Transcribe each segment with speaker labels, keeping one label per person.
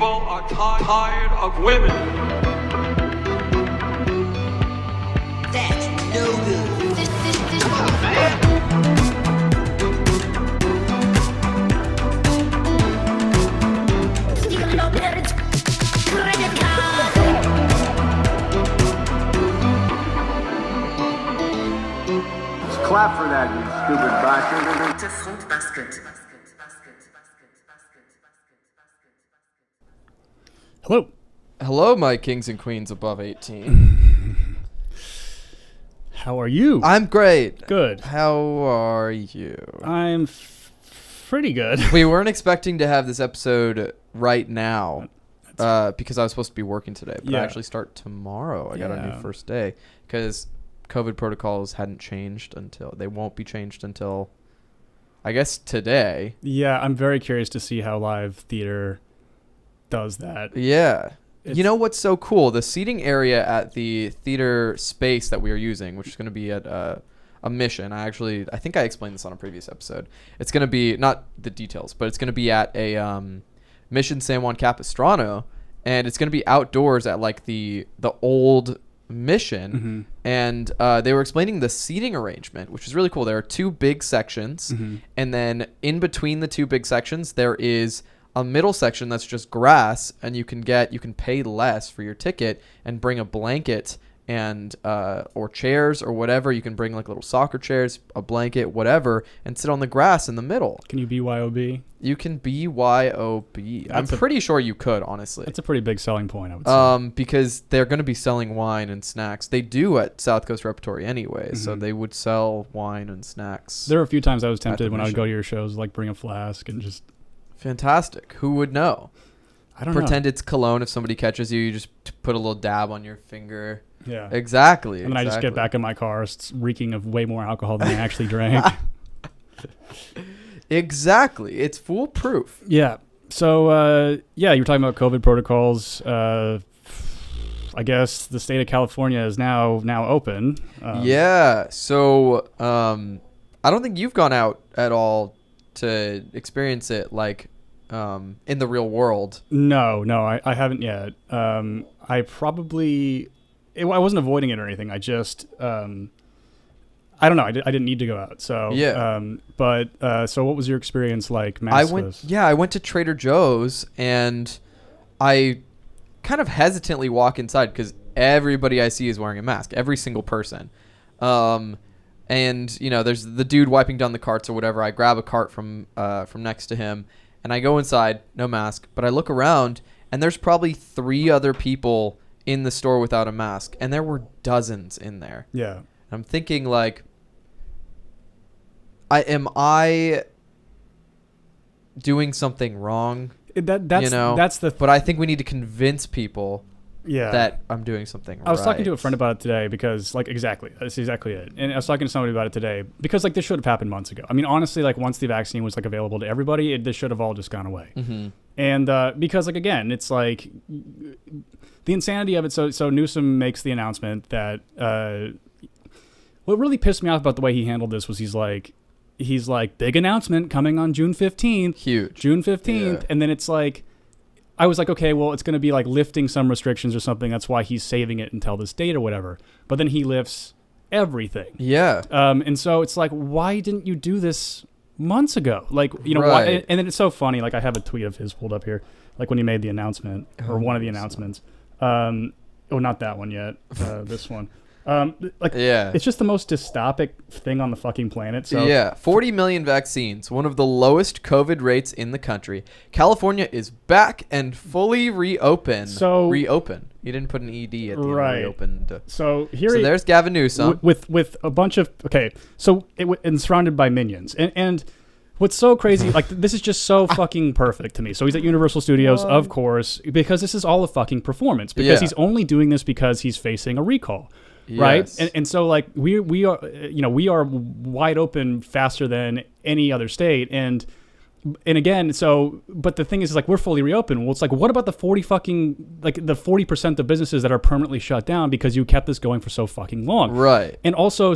Speaker 1: people are tired of women.
Speaker 2: That's no good. This
Speaker 1: Come on, man.
Speaker 2: credit card.
Speaker 3: Clap for that, you stupid bastard.
Speaker 2: To front basket.
Speaker 4: Hello.
Speaker 5: Hello, my kings and queens above 18.
Speaker 4: How are you?
Speaker 5: I'm great.
Speaker 4: Good.
Speaker 5: How are you?
Speaker 4: I'm pretty good.
Speaker 5: We weren't expecting to have this episode right now because I was supposed to be working today, but I actually start tomorrow. I got a new first day because COVID protocols hadn't changed they won't be changed until, I guess, today.
Speaker 4: Yeah, I'm very curious to see how live theater does that.
Speaker 5: Yeah. You know what's so cool? The seating area at the theater space that we are using, which is going to be at a Mission. I think I explained this on a previous episode. It's going to be, not the details, but it's going to be at a Mission San Juan Capistrano, and it's going to be outdoors at like the old Mission. And they were explaining the seating arrangement, which is really cool. There are two big sections, and then in between the two big sections, there is a middle section that's just grass, and you can pay less for your ticket and bring a blanket and or chairs or whatever. You can bring like little soccer chairs, a blanket, whatever, and sit on the grass in the middle.
Speaker 4: Can you BYOB?
Speaker 5: You can BYOB. I'm pretty sure you could, honestly.
Speaker 4: That's a pretty big selling point, I would say.
Speaker 5: Because they're going to be selling wine and snacks. They do at South Coast Repertory anyway, so they would sell wine and snacks.
Speaker 4: There were a few times I was tempted when I would go to your shows, like bring a flask and just...
Speaker 5: Fantastic. Who would know?
Speaker 4: I don't know.
Speaker 5: Pretend it's cologne. If somebody catches you, you just put a little dab on your finger.
Speaker 4: Yeah.
Speaker 5: Exactly.
Speaker 4: And then I just get back in my car reeking of way more alcohol than I actually drank.
Speaker 5: Exactly. It's foolproof.
Speaker 4: Yeah. So, you were talking about COVID protocols. I guess the state of California is now open.
Speaker 5: Yeah. So, I don't think you've gone out at all to experience it like in the real world.
Speaker 4: No, I haven't yet. I probably... I wasn't avoiding it or anything. I just... I don't know. I didn't need to go out. So, so what was your experience like maskless?
Speaker 5: I went to Trader Joe's, and I kind of hesitantly walk inside because everybody I see is wearing a mask. Every single person. And, there's the dude wiping down the carts or whatever. I grab a cart from next to him, and I go inside, no mask. But I look around, and there's probably 3 other people in the store without a mask. And there were dozens in there.
Speaker 4: Yeah.
Speaker 5: And I'm thinking, like, am I doing something wrong?
Speaker 4: That's the...
Speaker 5: But I think we need to convince people
Speaker 4: Yeah.
Speaker 5: that I'm doing something right.
Speaker 4: I was talking to a friend about it today because, like, that's exactly it. And I was talking to somebody about it today because, like, this should have happened months ago. I mean, honestly, like, once the vaccine was, like, available to everybody, this should have all just gone away. And because, like, again, it's, like, the insanity of it. So Newsom makes the announcement that what really pissed me off about the way he handled this was he's like, big announcement coming on June 15th.
Speaker 5: Huge.
Speaker 4: June 15th. Yeah. And then it's like, I was like, okay, well, it's going to be like lifting some restrictions or something. That's why he's saving it until this date or whatever. But then he lifts everything.
Speaker 5: Yeah.
Speaker 4: And so it's like, why didn't you do this months ago? Like, why? And then it's so funny. Like, I have a tweet of his pulled up here, like when he made the announcement or one of the announcements. Not that one yet. This one. It's just the most dystopic thing on the fucking planet. So
Speaker 5: 40 million vaccines, one of the lowest COVID rates in the country. California is back and fully reopened. Reopen. You didn't put an ED at the end of reopened.
Speaker 4: So
Speaker 5: there's Gavin Newsom
Speaker 4: with a bunch of and surrounded by minions and. What's so crazy, like, this is just so fucking perfect to me. So he's at Universal Studios, of course, because this is all a fucking performance. Because he's only doing this because he's facing a recall, right? And so, like, we are wide open faster than any other state. And again, but the thing is, like, we're fully reopened. Well, it's like, what about the 40% of businesses that are permanently shut down because you kept this going for so fucking long?
Speaker 5: Right.
Speaker 4: And also,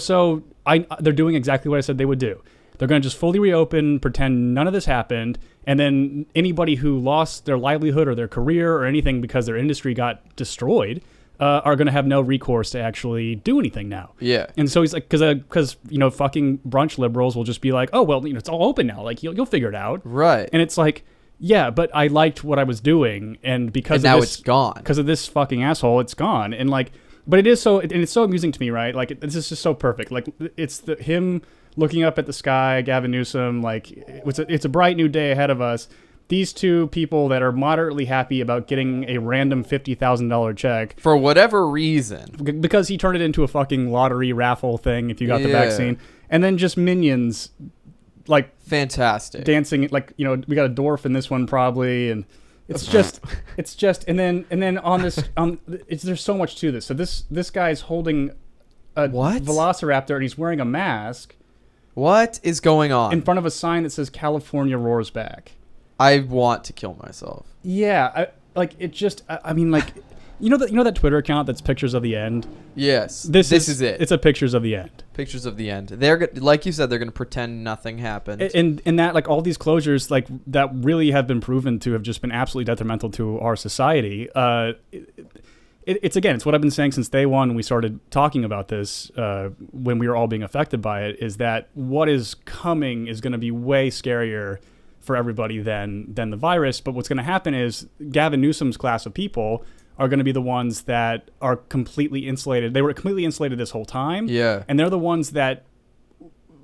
Speaker 4: they're doing exactly what I said they would do. They're going to just fully reopen, pretend none of this happened, and then anybody who lost their livelihood or their career or anything because their industry got destroyed are going to have no recourse to actually do anything now.
Speaker 5: Yeah.
Speaker 4: And so he's like, because fucking brunch liberals will just be like, oh, well, it's all open now. Like, you'll figure it out.
Speaker 5: Right.
Speaker 4: And it's like, yeah, but I liked what I was doing, and because
Speaker 5: and
Speaker 4: of
Speaker 5: now
Speaker 4: this,
Speaker 5: it's gone.
Speaker 4: Because of this fucking asshole, it's gone. And like, but it is so, and it's so amusing to me, right? Like, this is just so perfect. Like, it's him looking up at the sky, Gavin Newsom, like, it's a bright new day ahead of us. These two people that are moderately happy about getting a random $50,000 check
Speaker 5: for whatever reason,
Speaker 4: because he turned it into a fucking lottery raffle thing if you got the vaccine, and then just minions, like,
Speaker 5: fantastic
Speaker 4: dancing, like, we got a dwarf in this one probably, and it's just and then on this there's so much to this. So this guy's holding a velociraptor and he's wearing a mask.
Speaker 5: What is going on
Speaker 4: in front of a sign that says California roars back?
Speaker 5: I want to kill myself.
Speaker 4: Yeah, I mean, like, you know that Twitter account that's pictures of the end?
Speaker 5: Yes.
Speaker 4: This is
Speaker 5: it.
Speaker 4: It's a pictures of the end.
Speaker 5: Pictures of the end. They're, like you said, they're going to pretend nothing happened.
Speaker 4: And that, like, all these closures, like, that really have been proven to have just been absolutely detrimental to our society. It's what I've been saying since day one when we started talking about this, when we were all being affected by it, is that what is coming is going to be way scarier for everybody than the virus. But what's going to happen is Gavin Newsom's class of people are going to be the ones that are completely insulated. They were completely insulated this whole time.
Speaker 5: Yeah.
Speaker 4: And they're the ones that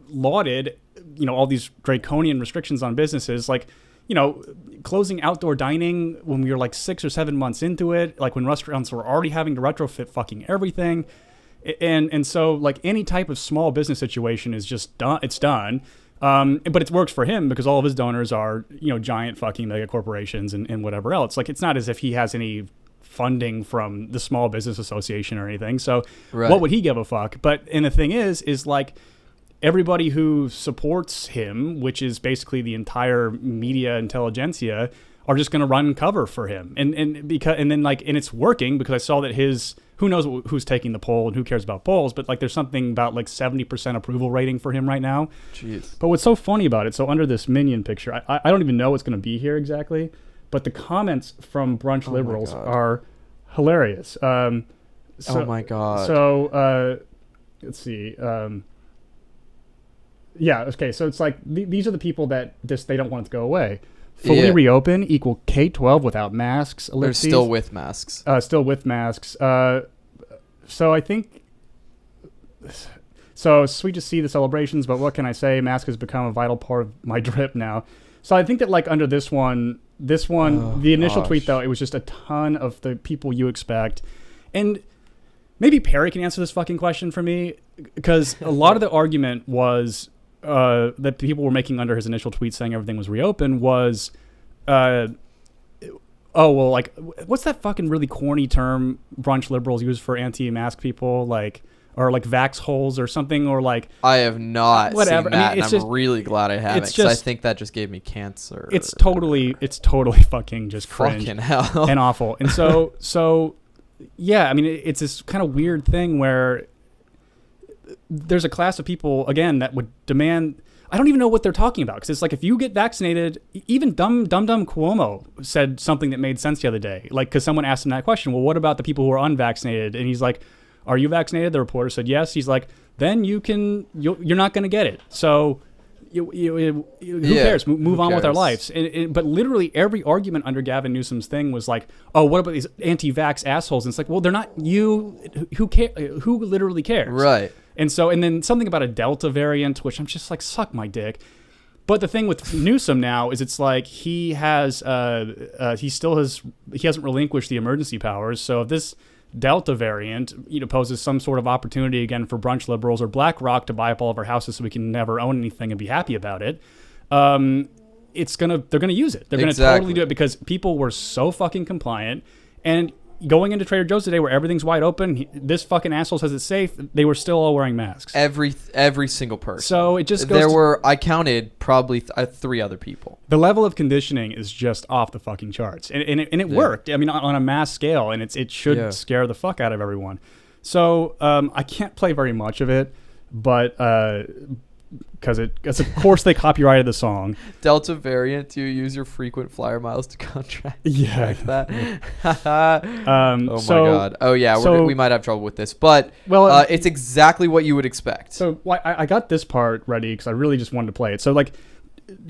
Speaker 4: lauded, all these draconian restrictions on businesses, like, closing outdoor dining when we were like 6 or 7 months into it, like when restaurants were already having to retrofit fucking everything. And so, like, any type of small business situation is just done. It's done. But it works for him because all of his donors are, giant fucking mega corporations and whatever else. Like, it's not as if he has any funding from the Small Business Association or anything. So what would he give a fuck? And the thing is like, everybody who supports him, which is basically the entire media intelligentsia, are just going to run cover for him. And it's working because I saw that who knows who's taking the poll and who cares about polls, but like, there's something about like 70% approval rating for him right now.
Speaker 5: Jeez.
Speaker 4: But what's so funny about it, so under this minion picture, I don't even know what's going to be here exactly, but the comments from brunch liberals are hilarious.
Speaker 5: Oh my God.
Speaker 4: So let's see. Yeah, okay, so it's like these are the people that they don't want it to go away. Fully reopen equal K-12 without masks. Ellipses.
Speaker 5: They're still with masks.
Speaker 4: Still with masks. So I think... So sweet to see the celebrations, but what can I say? Mask has become a vital part of my drip now. So I think that, like, under this one, the initial tweet, though, it was just a ton of the people you expect. And maybe Perry can answer this fucking question for me, because a lot of the argument was... that people were making under his initial tweet saying everything was reopened was, like, what's that fucking really corny term brunch liberals use for anti-mask people, like, or like vax holes or something, or like...
Speaker 5: I have not seen that,
Speaker 4: I mean,
Speaker 5: and I'm really glad I haven't, because I think that just gave me cancer.
Speaker 4: It's totally fucking just cringe.
Speaker 5: Fucking hell.
Speaker 4: And awful. And so, yeah, I mean, it's this kind of weird thing where... there's a class of people, again, that would demand... I don't even know what they're talking about, because it's like, if you get vaccinated, even dumb Cuomo said something that made sense the other day. Like, because someone asked him that question, well, what about the people who are unvaccinated? And he's like, are you vaccinated? The reporter said yes. He's like, then you're not going to get it. So who cares? Move on with our lives. But literally every argument under Gavin Newsom's thing was like, oh, what about these anti-vax assholes? And it's like, well, they're not you. Who literally cares?
Speaker 5: Right.
Speaker 4: And then something about a Delta variant, which I'm just like, suck my dick. But the thing with Newsom now is it's like he hasn't relinquished the emergency powers. So if this Delta variant, poses some sort of opportunity again for brunch liberals or BlackRock to buy up all of our houses so we can never own anything and be happy about it, they're gonna use it. They're gonna totally do it, because people were so fucking compliant. And going into Trader Joe's today, where everything's wide open, this fucking asshole says it's safe. They were still all wearing masks.
Speaker 5: Every single person.
Speaker 4: So it just goes.
Speaker 5: I counted probably 3 other people.
Speaker 4: The level of conditioning is just off the fucking charts, and it worked. I mean, on a mass scale, and it should scare the fuck out of everyone. So I can't play very much of it, but because of course they copyrighted the song.
Speaker 5: Delta variant. Do you use your frequent flyer miles to contract?
Speaker 4: Yeah.
Speaker 5: Like that. Oh
Speaker 4: so-
Speaker 5: my god. Oh yeah.
Speaker 4: so-
Speaker 5: We might have trouble with this, but
Speaker 4: Well,
Speaker 5: it's exactly what you would expect.
Speaker 4: So I got this part ready because I really just wanted to play it. So like,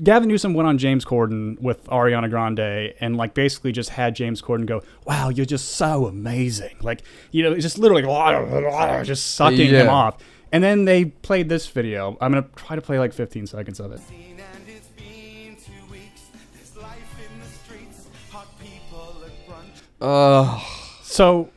Speaker 4: Gavin Newsom went on James Corden with Ariana Grande and like basically just had James Corden go, "Wow, you're just so amazing!" Like, just literally just sucking him off. And then they played this video. I'm gonna try to play like 15 seconds of it.
Speaker 6: And it's been 2 weeks. There's life in the streets. Hot people at brunch.
Speaker 4: So,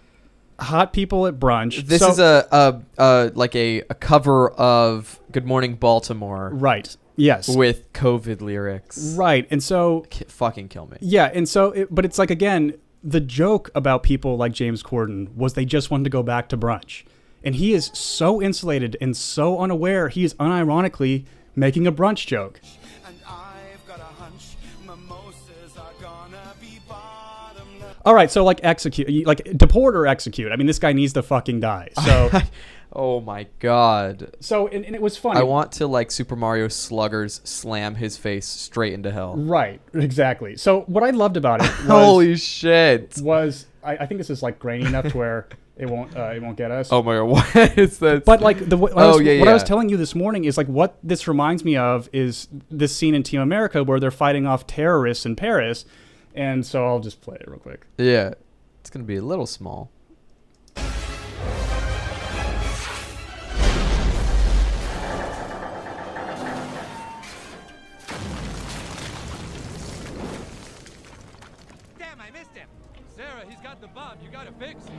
Speaker 4: hot people at brunch.
Speaker 5: This
Speaker 4: So-
Speaker 5: is a cover of Good Morning Baltimore
Speaker 4: right. Yes.
Speaker 5: with COVID lyrics.
Speaker 4: Right. And so
Speaker 5: Fucking kill me.
Speaker 4: yeah, and so but it's like, again, the joke about people like James Corden was they just wanted to go back to brunch. And he is so insulated and so unaware, he is unironically making a brunch joke.
Speaker 6: And I've got a hunch. Mimosas are gonna be bottomless.
Speaker 4: All right, so like deport or execute. I mean, this guy needs to fucking die. So
Speaker 5: Oh my god.
Speaker 4: and it was funny.
Speaker 5: I want to like Super Mario Sluggers slam his face straight into hell.
Speaker 4: Right, exactly. So what I loved about it was,
Speaker 5: Holy shit.
Speaker 4: I think this is like grainy enough to where it won't get us.
Speaker 5: Oh my god, what is that?
Speaker 4: But like what I
Speaker 5: yeah.
Speaker 4: was telling you this morning is like what this reminds me of is this scene in Team America where they're fighting off terrorists in Paris, and so I'll just play it real quick.
Speaker 5: Yeah. It's going to be a little small.
Speaker 1: Damn, I missed him. Sarah, he's got the bump. You gotta fix it.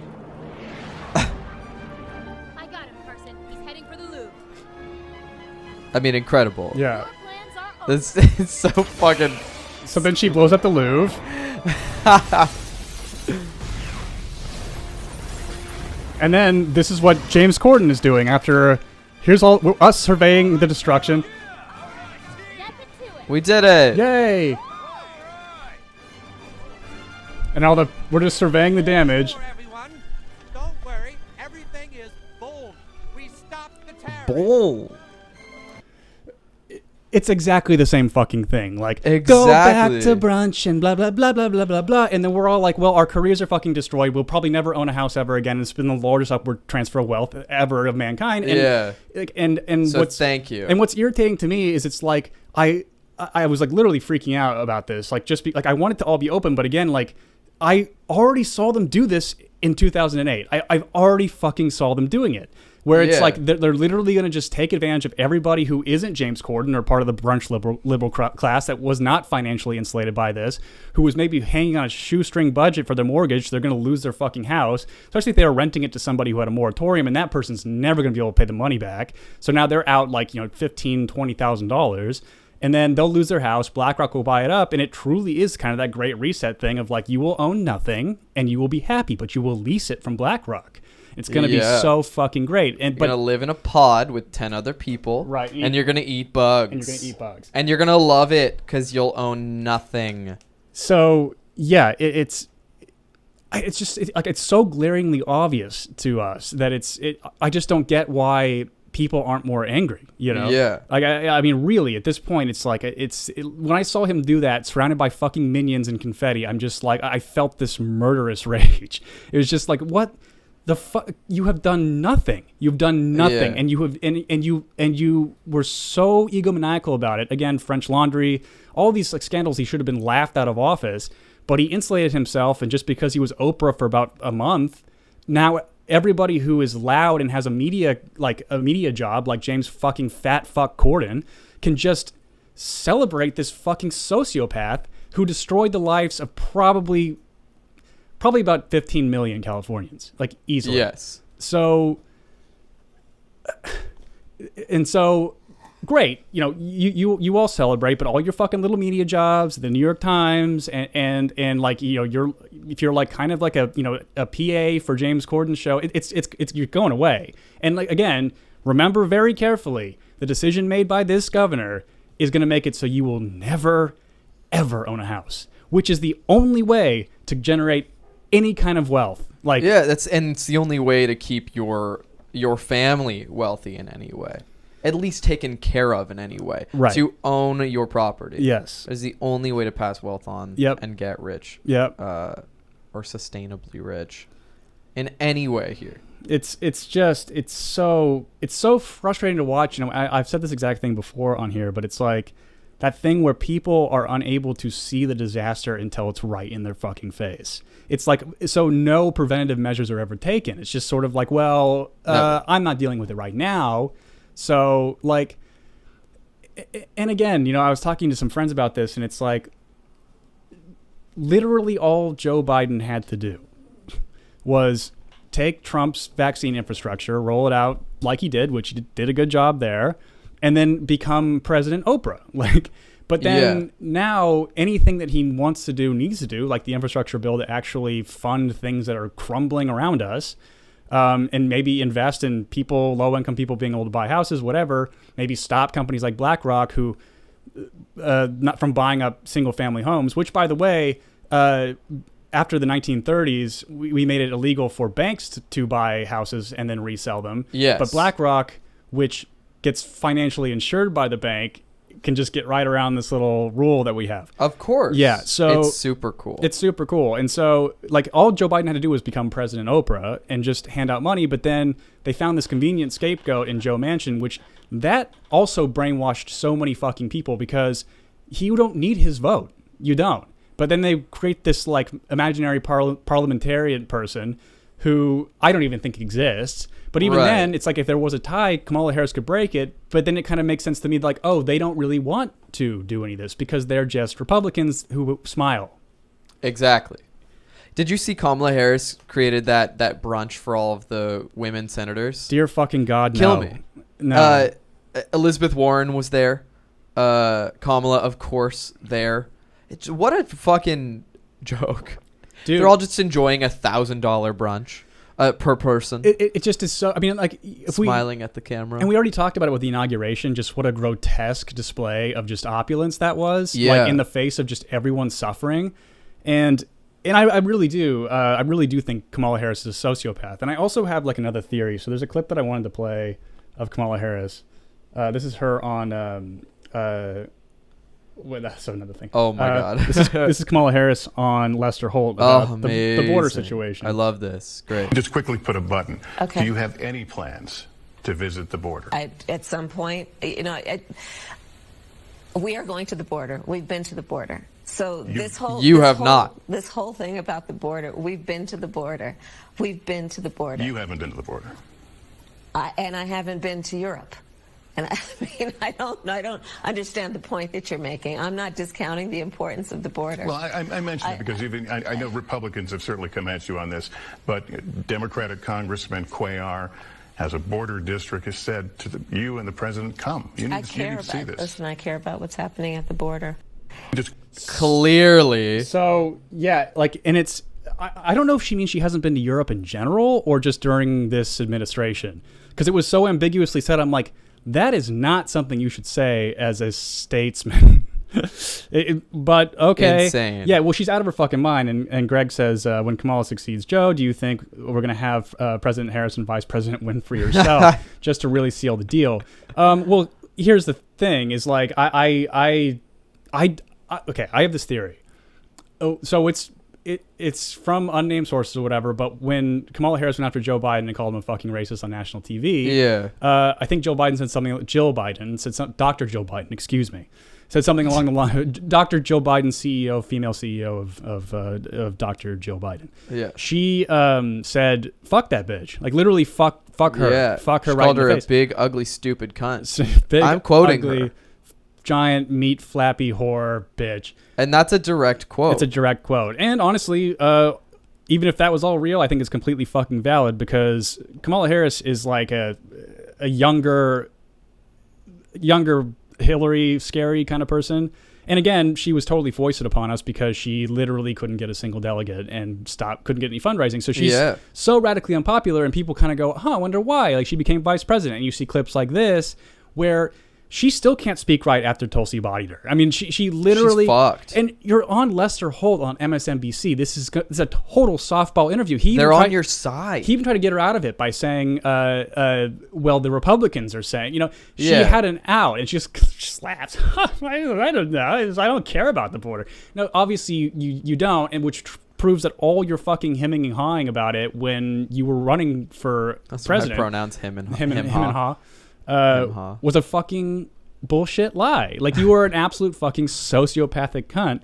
Speaker 7: I got him, Carson. He's heading for the Louvre.
Speaker 5: I mean, incredible.
Speaker 7: Your
Speaker 4: Yeah.
Speaker 7: plans are over.
Speaker 5: This is so fucking.
Speaker 4: So then she blows up the Louvre. And then this is what James Corden is doing after. Here's us surveying the destruction.
Speaker 7: Step into it.
Speaker 5: We did it.
Speaker 4: Yay! And we're just surveying the damage.
Speaker 1: Everyone, don't worry. Everything is boom. We stopped the terror.
Speaker 5: Bull.
Speaker 4: It's exactly the same fucking thing. Like, go
Speaker 5: Exactly.
Speaker 4: back to brunch and blah, blah, blah, blah, blah, blah, blah. And then we're all like, well, our careers are fucking destroyed. We'll probably never own a house ever again. It's been the largest upward transfer of wealth ever of mankind. And,
Speaker 5: Yeah.
Speaker 4: And
Speaker 5: So
Speaker 4: what's,
Speaker 5: thank you.
Speaker 4: And what's irritating to me is it's like, I was like literally freaking out about this. Like, like I want it to all be open. But again, like, I already saw them do this in 2008. I've already fucking saw them doing it. Where it's
Speaker 5: Yeah.
Speaker 4: like they're literally going to just take advantage of everybody who isn't James Corden or part of the brunch liberal class that was not financially insulated by this, who was maybe hanging on a shoestring budget for their mortgage. They're going to lose their fucking house, especially if they were renting it to somebody who had a moratorium, and that person's never going to be able to pay the money back. So now they're out like $15,000, $20,000. And then they'll lose their house. BlackRock will buy it up. And it truly is kind of that great reset thing of like, you will own nothing and you will be happy, but you will lease it from BlackRock. It's going to be so fucking great. And
Speaker 5: You're going to live in a pod with 10 other people.
Speaker 4: Right.
Speaker 5: And you're going to eat bugs.
Speaker 4: And you're going to eat bugs.
Speaker 5: And you're going to love it because you'll own nothing.
Speaker 4: So, yeah, it's just like it's so glaringly obvious to us that I just don't get why people aren't more angry,
Speaker 5: Yeah.
Speaker 4: Like I mean, really, at this point, it's like when I saw him do that, surrounded by fucking minions and confetti, I'm just like I felt this murderous rage. It was just like, what the fuck? You have done nothing. You've done nothing,
Speaker 5: Yeah.
Speaker 4: and you have and you were so egomaniacal about it. Again, French Laundry, all these like scandals. He should have been laughed out of office, but he insulated himself, and just because he was Oprah for about a month, now everybody who is loud and has a media job like James fucking fat fuck Corden can just celebrate this fucking sociopath who destroyed the lives of probably about 15 million Californians, like easily.
Speaker 5: Yes.
Speaker 4: So great, you all celebrate, but all your fucking little media jobs, the New York Times, and like if you're like kind of like a PA for James Corden's show, it's you're going away. And like again, remember very carefully, the decision made by this governor is going to make it so you will never ever own a house, which is the only way to generate any kind of wealth. Like
Speaker 5: Yeah, it's the only way to keep your family wealthy in any way. at least taken care of in any way.
Speaker 4: Right.
Speaker 5: To own your property.
Speaker 4: Yes.
Speaker 5: That is the only way to pass wealth on
Speaker 4: Yep.
Speaker 5: and get rich.
Speaker 4: Yep.
Speaker 5: Or sustainably rich in any way here.
Speaker 4: It's so frustrating to watch. You know, I've said this exact thing before on here, but it's like that thing where people are unable to see the disaster until it's right in their fucking face. It's like, so no preventative measures are ever taken. It's just sort of like, well, I'm not dealing with it right now. So like, and again, you know, I was talking to some friends about this, and it's like, literally all Joe Biden had to do was take Trump's vaccine infrastructure, roll it out like he did, which he did a good job there, and then become President Oprah. Like, but then now anything that he wants to do, needs to do, like the infrastructure bill to actually fund things that are crumbling around us, and maybe invest in people, low-income people being able to buy houses, whatever, maybe stop companies like BlackRock who, not from buying up single-family homes, which, by the way, after the 1930s, we made it illegal for banks to buy houses and then resell them.
Speaker 5: Yes.
Speaker 4: But BlackRock, which gets financially insured by the bank, can just get right around this little rule that we have.
Speaker 5: Of course.
Speaker 4: Yeah, so
Speaker 5: it's super cool.
Speaker 4: It's super cool. And so, like, all Joe Biden had to do was become President Oprah and just hand out money. But then they found this convenient scapegoat in Joe Manchin, which that also brainwashed so many fucking people, because you don't need his vote. You don't. But then they create this, like, imaginary parliamentarian person who I don't even think exists. But even then, it's like, if there was a tie, Kamala Harris could break it. But then it kind of makes sense to me, like, oh, they don't really want to do any of this because they're just Republicans who smile.
Speaker 5: Exactly. Did you see Kamala Harris created that brunch for all of the women senators?
Speaker 4: Dear fucking God, no.
Speaker 5: Kill me.
Speaker 4: No.
Speaker 5: Elizabeth Warren was there. Kamala, of course, there. What a fucking joke.
Speaker 4: Dude,
Speaker 5: they're all just enjoying $1,000 brunch per person.
Speaker 4: It just is so. I mean, like, if
Speaker 5: smiling at the camera.
Speaker 4: And we already talked about it with the inauguration. Just what a grotesque display of just opulence that was.
Speaker 5: Yeah.
Speaker 4: Like, in the face of just everyone suffering, and I really do. I really do think Kamala Harris is a sociopath. And I also have, like, another theory. So there's a clip that I wanted to play of Kamala Harris. This is her on. Wait, that's another thing.
Speaker 5: Oh my God.
Speaker 4: This is Kamala Harris on Lester Holt about the border situation.
Speaker 5: I love this. Great.
Speaker 8: Just quickly put a button.
Speaker 9: Okay.
Speaker 8: Do you have any plans to visit the border?
Speaker 9: At some point, you know, we are going to the border. We've been to the border. So this whole thing about the border, we've been to the border. We've been to the border.
Speaker 8: You haven't been to the border.
Speaker 9: And I haven't been to Europe. And I mean, I don't understand the point that you're making. I'm not discounting the importance of the border.
Speaker 8: Well, I mentioned it because even I know Republicans have certainly come at you on this, but Democratic Congressman Cuellar has a border district, has said to you and the president, come. You need to see this.
Speaker 9: Listen, I care about what's happening at the border.
Speaker 8: Just
Speaker 5: clearly.
Speaker 4: So, yeah, like, and it's, I don't know if she means she hasn't been to Europe in general or just during this administration, because it was so ambiguously said. I'm like, that is not something you should say as a statesman. But okay.
Speaker 5: Insane.
Speaker 4: Yeah, well, she's out of her fucking mind. And Greg says, when Kamala succeeds, Joe, do you think we're going to have President Harris and Vice President win for yourself just to really seal the deal? Well, here's the thing is, like, okay, I have this theory. Oh, so it's from unnamed sources or whatever, but when Kamala Harris went after Joe Biden and called him a fucking racist on national TV, I think Dr. Jill Biden, excuse me, said something along the line, Dr. Jill Biden, CEO, female CEO of Dr. Jill Biden.
Speaker 5: Yeah.
Speaker 4: She said, fuck that bitch. Like, literally, fuck her.
Speaker 5: Yeah.
Speaker 4: Fuck her
Speaker 5: she
Speaker 4: right
Speaker 5: called
Speaker 4: in the
Speaker 5: her
Speaker 4: face.
Speaker 5: a big, ugly, stupid cunt.
Speaker 4: Big,
Speaker 5: I'm quoting
Speaker 4: ugly,
Speaker 5: her.
Speaker 4: Giant meat flappy whore bitch.
Speaker 5: And that's a direct quote.
Speaker 4: It's a direct quote. And honestly, even if that was all real, I think it's completely fucking valid, because Kamala Harris is like a younger Hillary, scary kind of person. And again, she was totally foisted upon us because she literally couldn't get a single delegate and couldn't get any fundraising. So she's so radically unpopular, and people kind of go, I wonder why. Like, she became vice president. And you see clips like this where she still can't speak right after Tulsi bodied her. I mean, she literally...
Speaker 5: She's fucked.
Speaker 4: And you're on Lester Holt on MSNBC. This is a total softball interview.
Speaker 5: They're on your side.
Speaker 4: He even tried to get her out of it by saying, well, the Republicans are saying, she had an out, and she just slaps. I don't know. I don't care about the border. No, obviously you don't, and which proves that all your fucking hemming and hawing about it when you were running for president.
Speaker 5: My pronouns him and
Speaker 4: ha. Was a fucking bullshit lie. Like, you were an absolute fucking sociopathic cunt.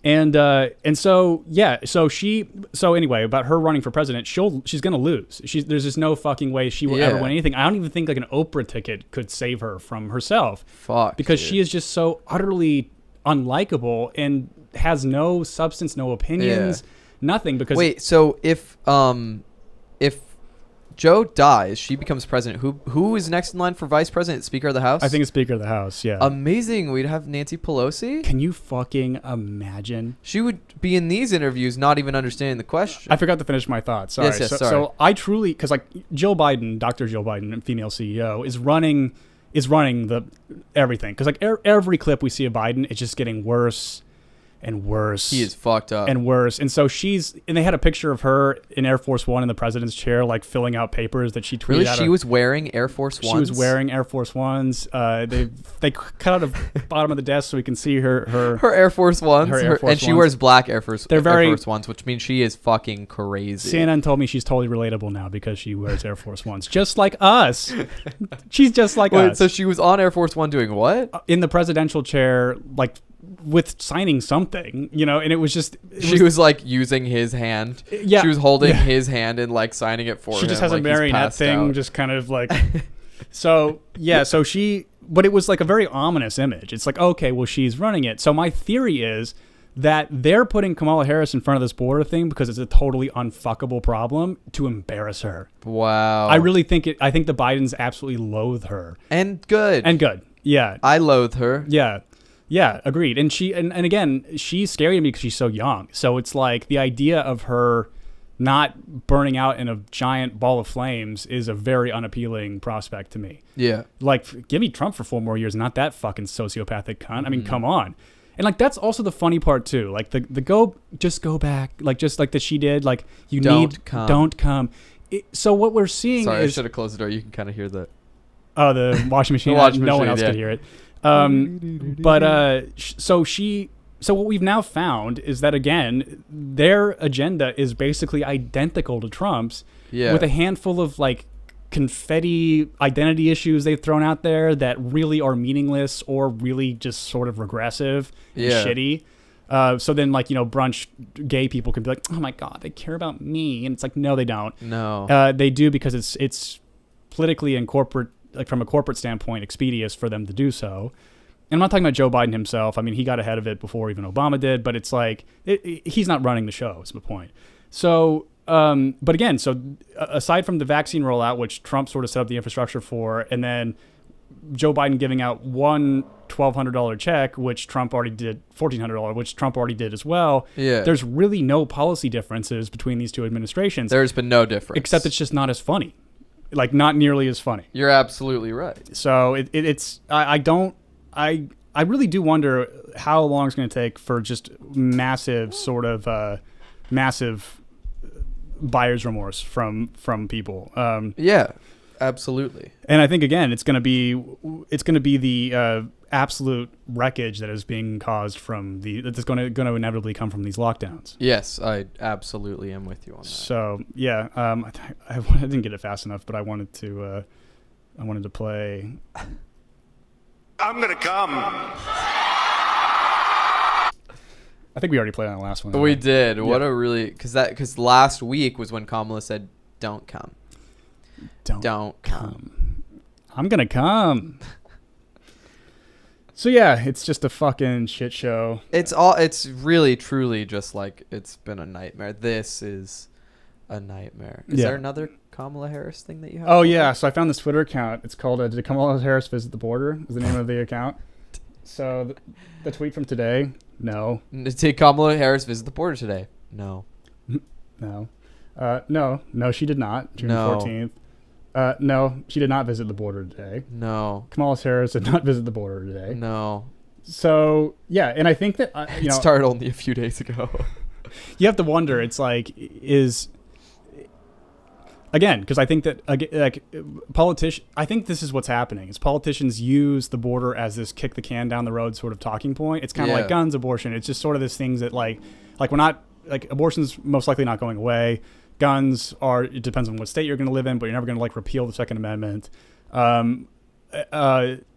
Speaker 4: And so anyway, about her running for president, she's gonna lose. There's just no fucking way she will ever win anything. I don't even think like an Oprah ticket could save her from herself.
Speaker 5: Fuck.
Speaker 4: Because she is just so utterly unlikable and has no substance, no opinions, nothing. Because
Speaker 5: wait, so if Joe dies, she becomes president. Who is next in line for vice president? Speaker of the House?
Speaker 4: I think it's Speaker of the House, yeah.
Speaker 5: Amazing. We'd have Nancy Pelosi.
Speaker 4: Can you fucking imagine?
Speaker 5: She would be in these interviews not even understanding the question.
Speaker 4: I forgot to finish my thoughts. Sorry.
Speaker 5: Yes, sorry.
Speaker 4: So I truly, because like Jill Biden, Dr. Jill Biden, female CEO, is running the everything. Because like every clip we see of Biden, it's just getting worse and worse.
Speaker 5: He is fucked up.
Speaker 4: And worse. And so they had a picture of her in Air Force One in the president's chair, like filling out papers that she tweeted
Speaker 5: really?
Speaker 4: out.
Speaker 5: She was wearing Air Force Ones?
Speaker 4: She was wearing Air Force Ones. They cut out the bottom of the desk so we can see her
Speaker 5: Air Force Ones. And she wears black Air Force Ones, which means she is fucking crazy.
Speaker 4: CNN told me she's totally relatable now because she wears Air Force Ones. Just like us. She's just like us.
Speaker 5: So she was on Air Force One doing what?
Speaker 4: In the presidential chair, like with signing something, and it was just...
Speaker 5: She was like using his hand.
Speaker 4: Yeah.
Speaker 5: She was holding his hand and like signing it for him.
Speaker 4: She just has a marionette thing,
Speaker 5: out.
Speaker 4: just kind of like... So she... But it was like a very ominous image. It's like, okay, well, she's running it. So my theory is that they're putting Kamala Harris in front of this border thing because it's a totally unfuckable problem to embarrass her.
Speaker 5: Wow.
Speaker 4: I really think I think the Bidens absolutely loathe her.
Speaker 5: And good.
Speaker 4: Yeah.
Speaker 5: I loathe her.
Speaker 4: Yeah. Yeah, agreed. And again, she's scary to me because she's so young. So it's like the idea of her not burning out in a giant ball of flames is a very unappealing prospect to me.
Speaker 5: Yeah.
Speaker 4: Like, give me Trump for 4 more years, not that fucking sociopathic cunt. I mean, come on. And like, that's also the funny part too. Like the go back, like just like that she did. Like don't come. So what we're seeing
Speaker 5: Sorry,
Speaker 4: is...
Speaker 5: I should have closed the door. You can kind of hear the...
Speaker 4: Oh, the washing machine. No one else could hear it. So what we've now found is that, again, their agenda is basically identical to Trump's, with a handful of like confetti identity issues they've thrown out there that really are meaningless or really just sort of regressive and shitty. So then, like, brunch gay people can be like, oh my God, they care about me. And it's like, no, they don't.
Speaker 5: No.
Speaker 4: They do because it's politically and corporate, like from a corporate standpoint, expeditious for them to do so. And I'm not talking about Joe Biden himself. I mean, he got ahead of it before even Obama did, but it's like, he's not running the show is the point. So, but again, so aside from the vaccine rollout, which Trump sort of set up the infrastructure for, and then Joe Biden giving out one $1,200 check, which Trump already did, $1,400, which Trump already did as well.
Speaker 5: Yeah.
Speaker 4: There's really no policy differences between these two administrations.
Speaker 5: There's been no difference.
Speaker 4: Except it's just not as funny. Like, not nearly as funny.
Speaker 5: You're absolutely right.
Speaker 4: So I really do wonder how long it's going to take for just massive massive buyer's remorse from people.
Speaker 5: Yeah, absolutely.
Speaker 4: And I think, again, it's going to be the absolute wreckage that is being caused that's going to inevitably come from these lockdowns.
Speaker 5: Yes, I absolutely am with you on that.
Speaker 4: So yeah, I didn't get it fast enough, but I wanted to play.
Speaker 6: I'm gonna come.
Speaker 4: I think we already played on the last one.
Speaker 5: We did. Yeah. What a really... Because last week was when Kamala said, don't come. Don't come.
Speaker 4: I'm going to come. So yeah, it's just a fucking shit show.
Speaker 5: It's really, truly just like, it's been a nightmare. This is a nightmare. Is there another Kamala Harris thing that you have?
Speaker 4: Oh, yeah. So I found this Twitter account. It's called Did Kamala Harris Visit the Border? Is the name of the account. So the tweet from today... No.
Speaker 5: Did Kamala Harris visit the border today? No.
Speaker 4: No. No, she did not. June 14th. No, she did not visit the border today.
Speaker 5: No.
Speaker 4: Kamala Harris did not visit the border today.
Speaker 5: No.
Speaker 4: So, yeah, and I think that,
Speaker 5: it started only a few days ago.
Speaker 4: You have to wonder, it's like, again, because I think that, like, I think this is what's happening, is politicians use the border as this kick the can down the road sort of talking point. It's kind of like guns, abortion. It's just sort of this things that, like we're not, like, abortion's most likely not going away. Guns it depends on what state you're going to live in, but you're never going to, like, repeal the Second Amendment. And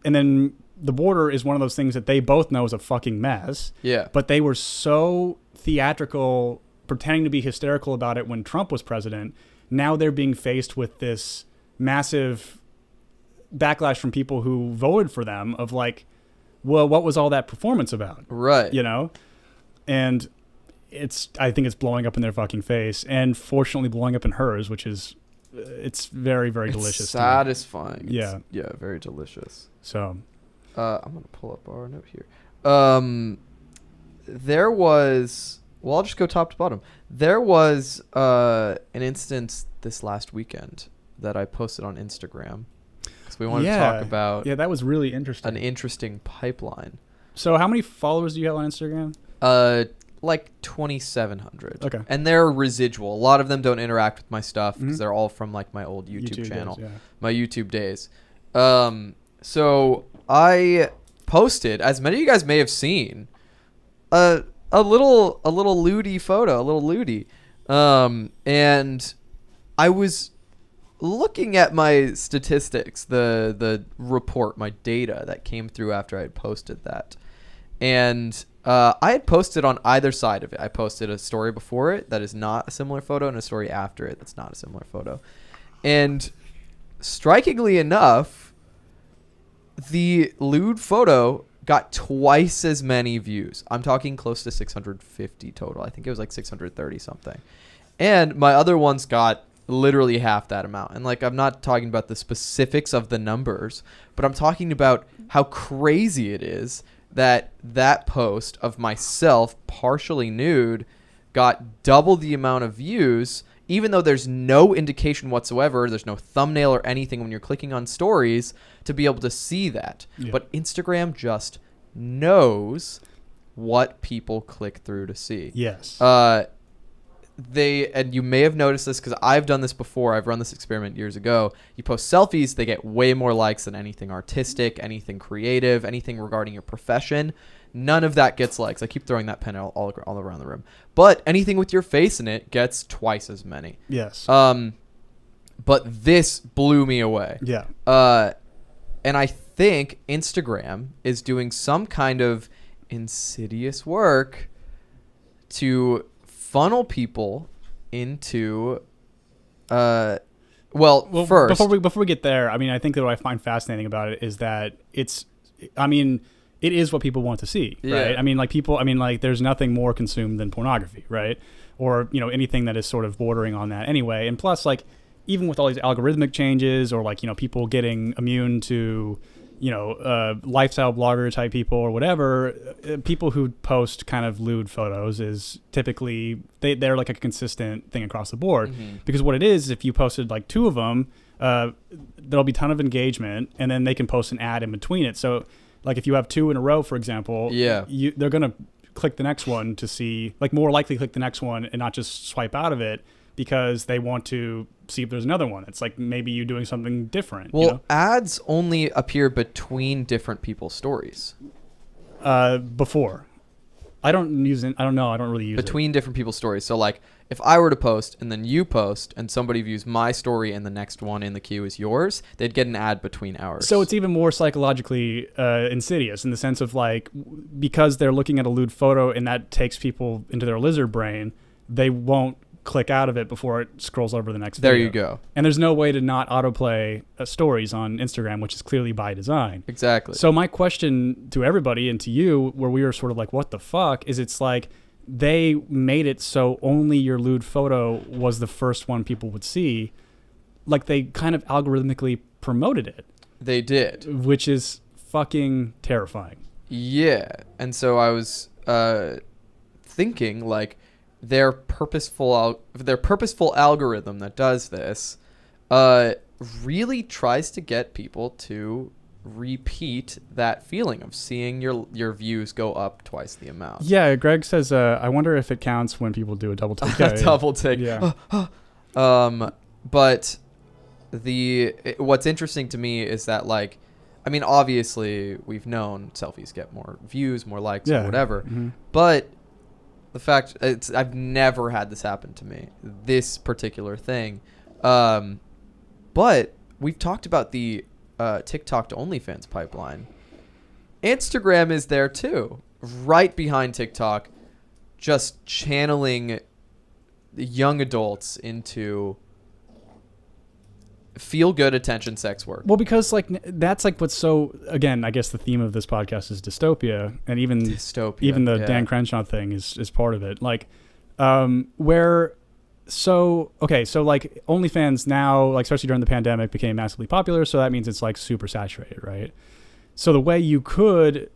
Speaker 4: then the border is one of those things that they both know is a fucking mess.
Speaker 5: Yeah.
Speaker 4: But they were so theatrical, pretending to be hysterical about it when Trump was president. Now they're being faced with this massive backlash from people who voted for them of like, well, what was all that performance about?
Speaker 5: Right.
Speaker 4: You know? And I think it's blowing up in their fucking face, and fortunately blowing up in hers, which is, it's very, very delicious.
Speaker 5: Satisfying.
Speaker 4: Yeah.
Speaker 5: Yeah, very delicious.
Speaker 4: So,
Speaker 5: I'm going to pull up our note here. There was, well, I'll just go top to bottom. There was an instance this last weekend that I posted on Instagram. So we wanted to talk about.
Speaker 4: Yeah, that was really interesting.
Speaker 5: An interesting pipeline.
Speaker 4: So how many followers do you have on Instagram?
Speaker 5: Like 2,700.
Speaker 4: Okay.
Speaker 5: And they're residual. A lot of them don't interact with my stuff because they're all from like my old YouTube channel,
Speaker 4: days, yeah.
Speaker 5: my YouTube days. So I posted, as many of you guys may have seen, a little lewdy photo, a little lewdy. And I was looking at my statistics, the report, my data that came through after I had posted that. And I had posted on either side of it. I posted a story before it that is not a similar photo, and a story after it that's not a similar photo. And strikingly enough, the lewd photo got twice as many views. I'm talking close to 650 total. I think it was like 630 something. And my other ones got literally half that amount. And like, I'm not talking about the specifics of the numbers, but I'm talking about how crazy it is that post of myself partially nude got double the amount of views, even though there's no indication whatsoever, there's no thumbnail or anything when you're clicking on stories to be able to see that. Yeah. But Instagram just knows what people click through to see.
Speaker 4: Yes.
Speaker 5: And you may have noticed this because I've done this before. I've run this experiment years ago. You post selfies, they get way more likes than anything artistic, anything creative, anything regarding your profession. None of that gets likes. I keep throwing that pen all around the room. But anything with your face in it gets twice as many.
Speaker 4: Yes.
Speaker 5: But this blew me away.
Speaker 4: Yeah.
Speaker 5: And I think Instagram is doing some kind of insidious work to funnel people into first,
Speaker 4: before we get there, I mean, I think that what I find fascinating about it is that it is what people want to see, right?
Speaker 5: Yeah.
Speaker 4: I mean, there's nothing more consumed than pornography, right? Or, you know, anything that is sort of bordering on that anyway. And plus, like, even with all these algorithmic changes, or like, you know, people getting immune to, you know, lifestyle blogger type people or whatever, people who post kind of lewd photos is typically, they're like a consistent thing across the board. Mm-hmm. Because what it is, if you posted like 2 of them, there'll be a ton of engagement, and then they can post an ad in between it. So like if you have 2 in a row, for example, they're going to click the next one to see, like, more likely click the next one and not just swipe out of it, because they want to see if there's another one. It's like maybe you doing something different.
Speaker 5: Well,
Speaker 4: you know?
Speaker 5: Ads only appear between different people's stories.
Speaker 4: Before. I don't really use
Speaker 5: between different people's stories. So like if I were to post and then you post and somebody views my story and the next one in the queue is yours, they'd get an ad between ours.
Speaker 4: So it's even more psychologically insidious in the sense of like, because they're looking at a lewd photo and that takes people into their lizard brain, they won't click out of it before it scrolls over the next video.
Speaker 5: There you go.
Speaker 4: And there's no way to not autoplay stories on Instagram, which is clearly by design.
Speaker 5: Exactly.
Speaker 4: So my question to everybody and to you, where we were sort of like, what the fuck, is it's like they made it so only your lewd photo was the first one people would see. Like they kind of algorithmically promoted it.
Speaker 5: They did.
Speaker 4: Which is fucking terrifying.
Speaker 5: Yeah. And so I was thinking like, their purposeful algorithm that does this really tries to get people to repeat that feeling of seeing your views go up twice the amount.
Speaker 4: Yeah, Greg says, I wonder if it counts when people do a double take. Yeah,
Speaker 5: double take.
Speaker 4: Yeah.
Speaker 5: But what's interesting to me is that, like, I mean, obviously we've known selfies get more views, more likes, or whatever. Mm-hmm. But the fact I've never had this happen to me, this particular thing. But we've talked about the TikTok to OnlyFans pipeline. Instagram is there too, right behind TikTok, just channeling young adults into feel good attention sex work.
Speaker 4: Well, because like that's like what's so, again, I guess the theme of this podcast is dystopia, and even the Dan Crenshaw thing is part of it. Like where so like OnlyFans now, like especially during the pandemic, became massively popular, so that means it's like super saturated, right? So the way you could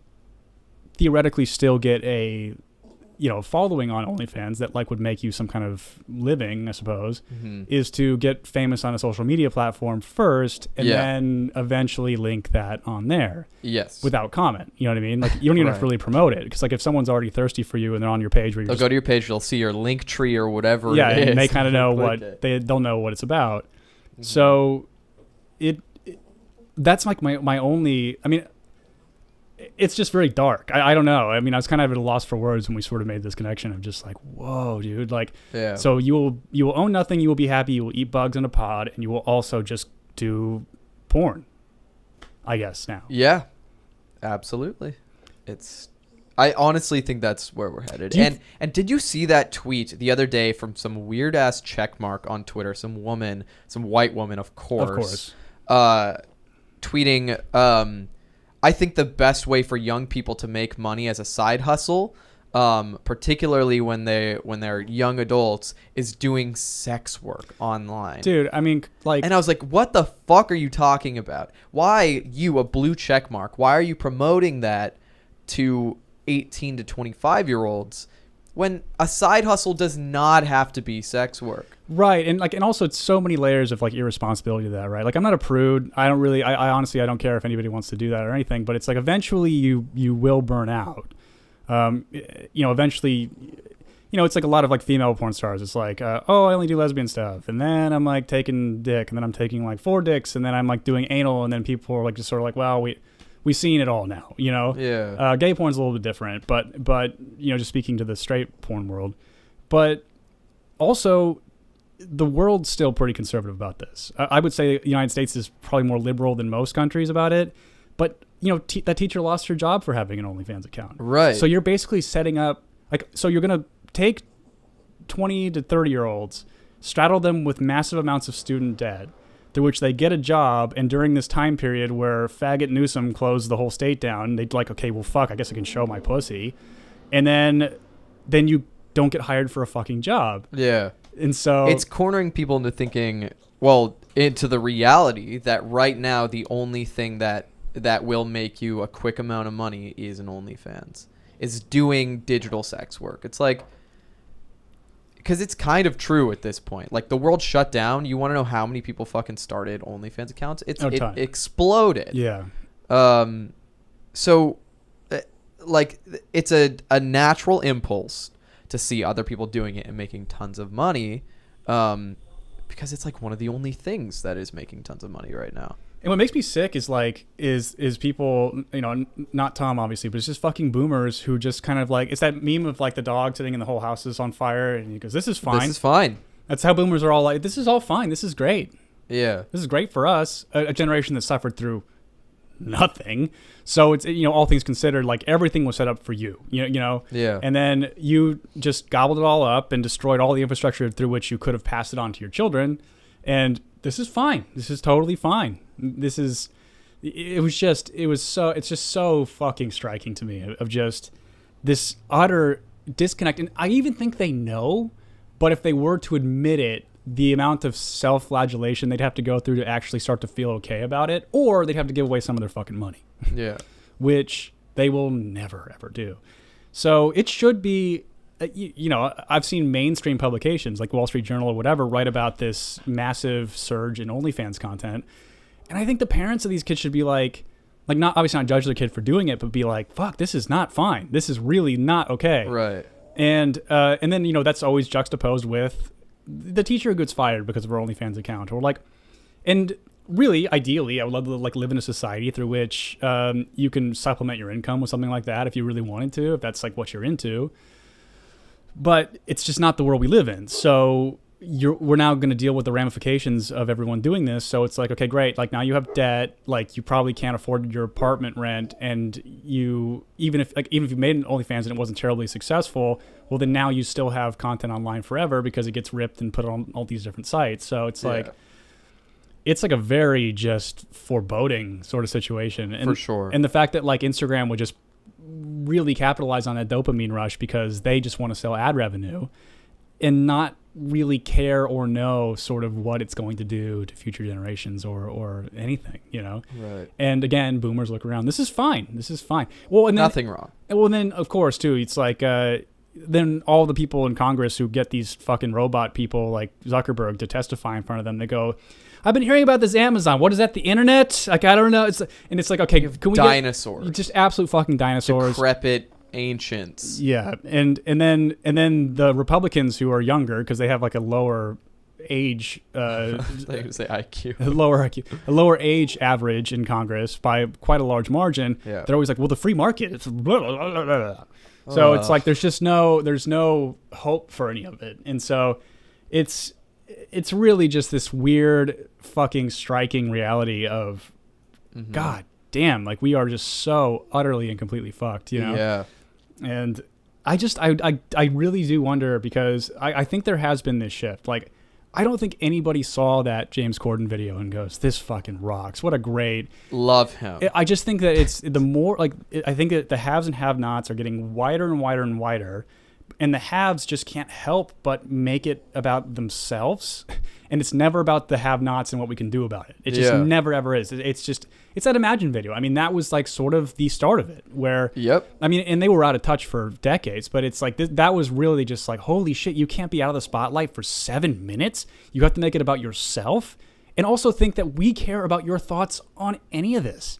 Speaker 4: theoretically still get a following on OnlyFans that like would make you some kind of living, I suppose, is to get famous on a social media platform first and then eventually link that on there.
Speaker 5: Yes.
Speaker 4: Without comment. You know what I mean? Like you don't even have to really promote it, because like if someone's already thirsty for you and they're on your page, where
Speaker 5: they'll go to your page, they'll see your link tree or whatever.
Speaker 4: Yeah,
Speaker 5: it is,
Speaker 4: and they kind of know they'll know what it's about. So that's like my only, I mean, it's just very dark. I don't know. I mean, I was kind of at a loss for words when we sort of made this connection of just like, whoa, dude. Like, so you will own nothing. You will be happy. You will eat bugs in a pod, and you will also just do porn, I guess, now.
Speaker 5: Yeah, absolutely. I honestly think that's where we're headed. And did you see that tweet the other day from some weird ass checkmark on Twitter? Some white woman, of course. Tweeting, I think the best way for young people to make money as a side hustle, particularly when they're young adults, is doing sex work online.
Speaker 4: Dude, I mean, like,
Speaker 5: and I was like, what the fuck are you talking about? Why, you, a blue check mark, why are you promoting that to 18 to 25-year-olds when a side hustle does not have to be sex work?
Speaker 4: Right. And like, and also it's so many layers of like irresponsibility to that, right? Like, I'm not a prude. I honestly, I don't care if anybody wants to do that or anything, but it's like, eventually you will burn out. Eventually, it's like a lot of like female porn stars. It's like, I only do lesbian stuff. And then I'm like taking dick, and then I'm taking like 4 dicks, and then I'm like doing anal. And then people are like, just sort of like, well, we've seen it all now,
Speaker 5: Yeah.
Speaker 4: Gay porn's a little bit different, but just speaking to the straight porn world, but also the world's still pretty conservative about this. I would say the United States is probably more liberal than most countries about it, but that teacher lost her job for having an OnlyFans account.
Speaker 5: Right.
Speaker 4: So you're basically setting up, like, so you're going to take 20 to 30-year-olds, straddle them with massive amounts of student debt, through which they get a job, and during this time period where faggot Newsom closed the whole state down, they'd like, okay, well, fuck, I guess I can show my pussy. And then you don't get hired for a fucking job.
Speaker 5: Yeah.
Speaker 4: And so
Speaker 5: it's cornering people into thinking, into the reality that right now the only thing that will make you a quick amount of money is an OnlyFans, is doing digital sex work. It's like, because it's kind of true at this point. Like, the world shut down. You want to know how many people fucking started OnlyFans accounts? It exploded.
Speaker 4: Yeah.
Speaker 5: So, like, it's a natural impulse to see other people doing it and making tons of money, because it's like one of the only things that is making tons of money right now.
Speaker 4: And what makes me sick is like is people, not Tom obviously, but it's just fucking boomers who just kind of like, it's that meme of like the dog sitting in the whole house is on fire, and he goes, "This is fine.
Speaker 5: This is fine."
Speaker 4: That's how boomers are all like, "This is all fine. This is great.
Speaker 5: Yeah,
Speaker 4: this is great for us." A generation that suffered through nothing. So it's, all things considered, like everything was set up for you,
Speaker 5: Yeah.
Speaker 4: And then you just gobbled it all up and destroyed all the infrastructure through which you could have passed it on to your children. And this is fine. This is totally fine. It's just so fucking striking to me of just this utter disconnect. And I even think they know, but if they were to admit it, the amount of self-flagellation they'd have to go through to actually start to feel okay about it, or they'd have to give away some of their fucking money.
Speaker 5: Yeah.
Speaker 4: Which they will never, ever do. So it should be, you know, I've seen mainstream publications like Wall Street Journal or whatever write about this massive surge in OnlyFans content. And I think the parents of these kids should be like not obviously not judge their kid for doing it, but be like, fuck, this is not fine. This is really not okay.
Speaker 5: Right.
Speaker 4: And then, you know, that's always juxtaposed with the teacher who gets fired because of her OnlyFans account, or like, and really, ideally, I would love to like live in a society through which you can supplement your income with something like that if you really wanted to, if that's like what you're into. But it's just not the world we live in. So we're now going to deal with the ramifications of everyone doing this. So it's like, okay, great. Like now you have debt. Like you probably can't afford your apartment rent, and you even if you made an OnlyFans and it wasn't terribly successful, well then now you still have content online forever because it gets ripped and put on all these different sites. So it's like. It's like a very just foreboding sort of situation. And,
Speaker 5: for sure.
Speaker 4: And the fact that like Instagram would just really capitalize on that dopamine rush because they just want to sell ad revenue and not really care or know sort of what it's going to do to future generations or anything, you know?
Speaker 5: Right.
Speaker 4: And again, boomers look around. This is fine. This is fine. Well, and then,
Speaker 5: nothing wrong.
Speaker 4: Well, and then of course too, it's like, then all the people in Congress who get these fucking robot people like Zuckerberg to testify in front of them, they go, I've been hearing about this Amazon. What is that? The internet? Like, I don't know. It's like, okay, can we
Speaker 5: dinosaurs?
Speaker 4: Just absolute fucking dinosaurs.
Speaker 5: Decrepit ancients.
Speaker 4: Yeah. And then the Republicans who are younger, because they have like a lower age,
Speaker 5: they say IQ.
Speaker 4: a lower age average in Congress by quite a large margin.
Speaker 5: Yeah.
Speaker 4: They're always like, well, the free market, it's blah, blah, blah, blah. So it's like, there's no hope for any of it. And so it's really just this weird fucking striking reality of God damn, like we are just so utterly and completely fucked, you know?
Speaker 5: Yeah.
Speaker 4: And I really do wonder, because I think there has been this shift. Like, I don't think anybody saw that James Corden video and goes, this fucking rocks. What a great.
Speaker 5: Love him.
Speaker 4: I just think that it's the more like, I think that the haves and have-nots are getting wider and wider and wider. And the haves just can't help but make it about themselves. And it's never about the have-nots and what we can do about it. It just never, ever is. It's that Imagine video. I mean, that was like sort of the start of it, where, I mean, and they were out of touch for decades, but it's like, that was really just like, holy shit, you can't be out of the spotlight for 7 minutes. You have to make it about yourself, and also think that we care about your thoughts on any of this.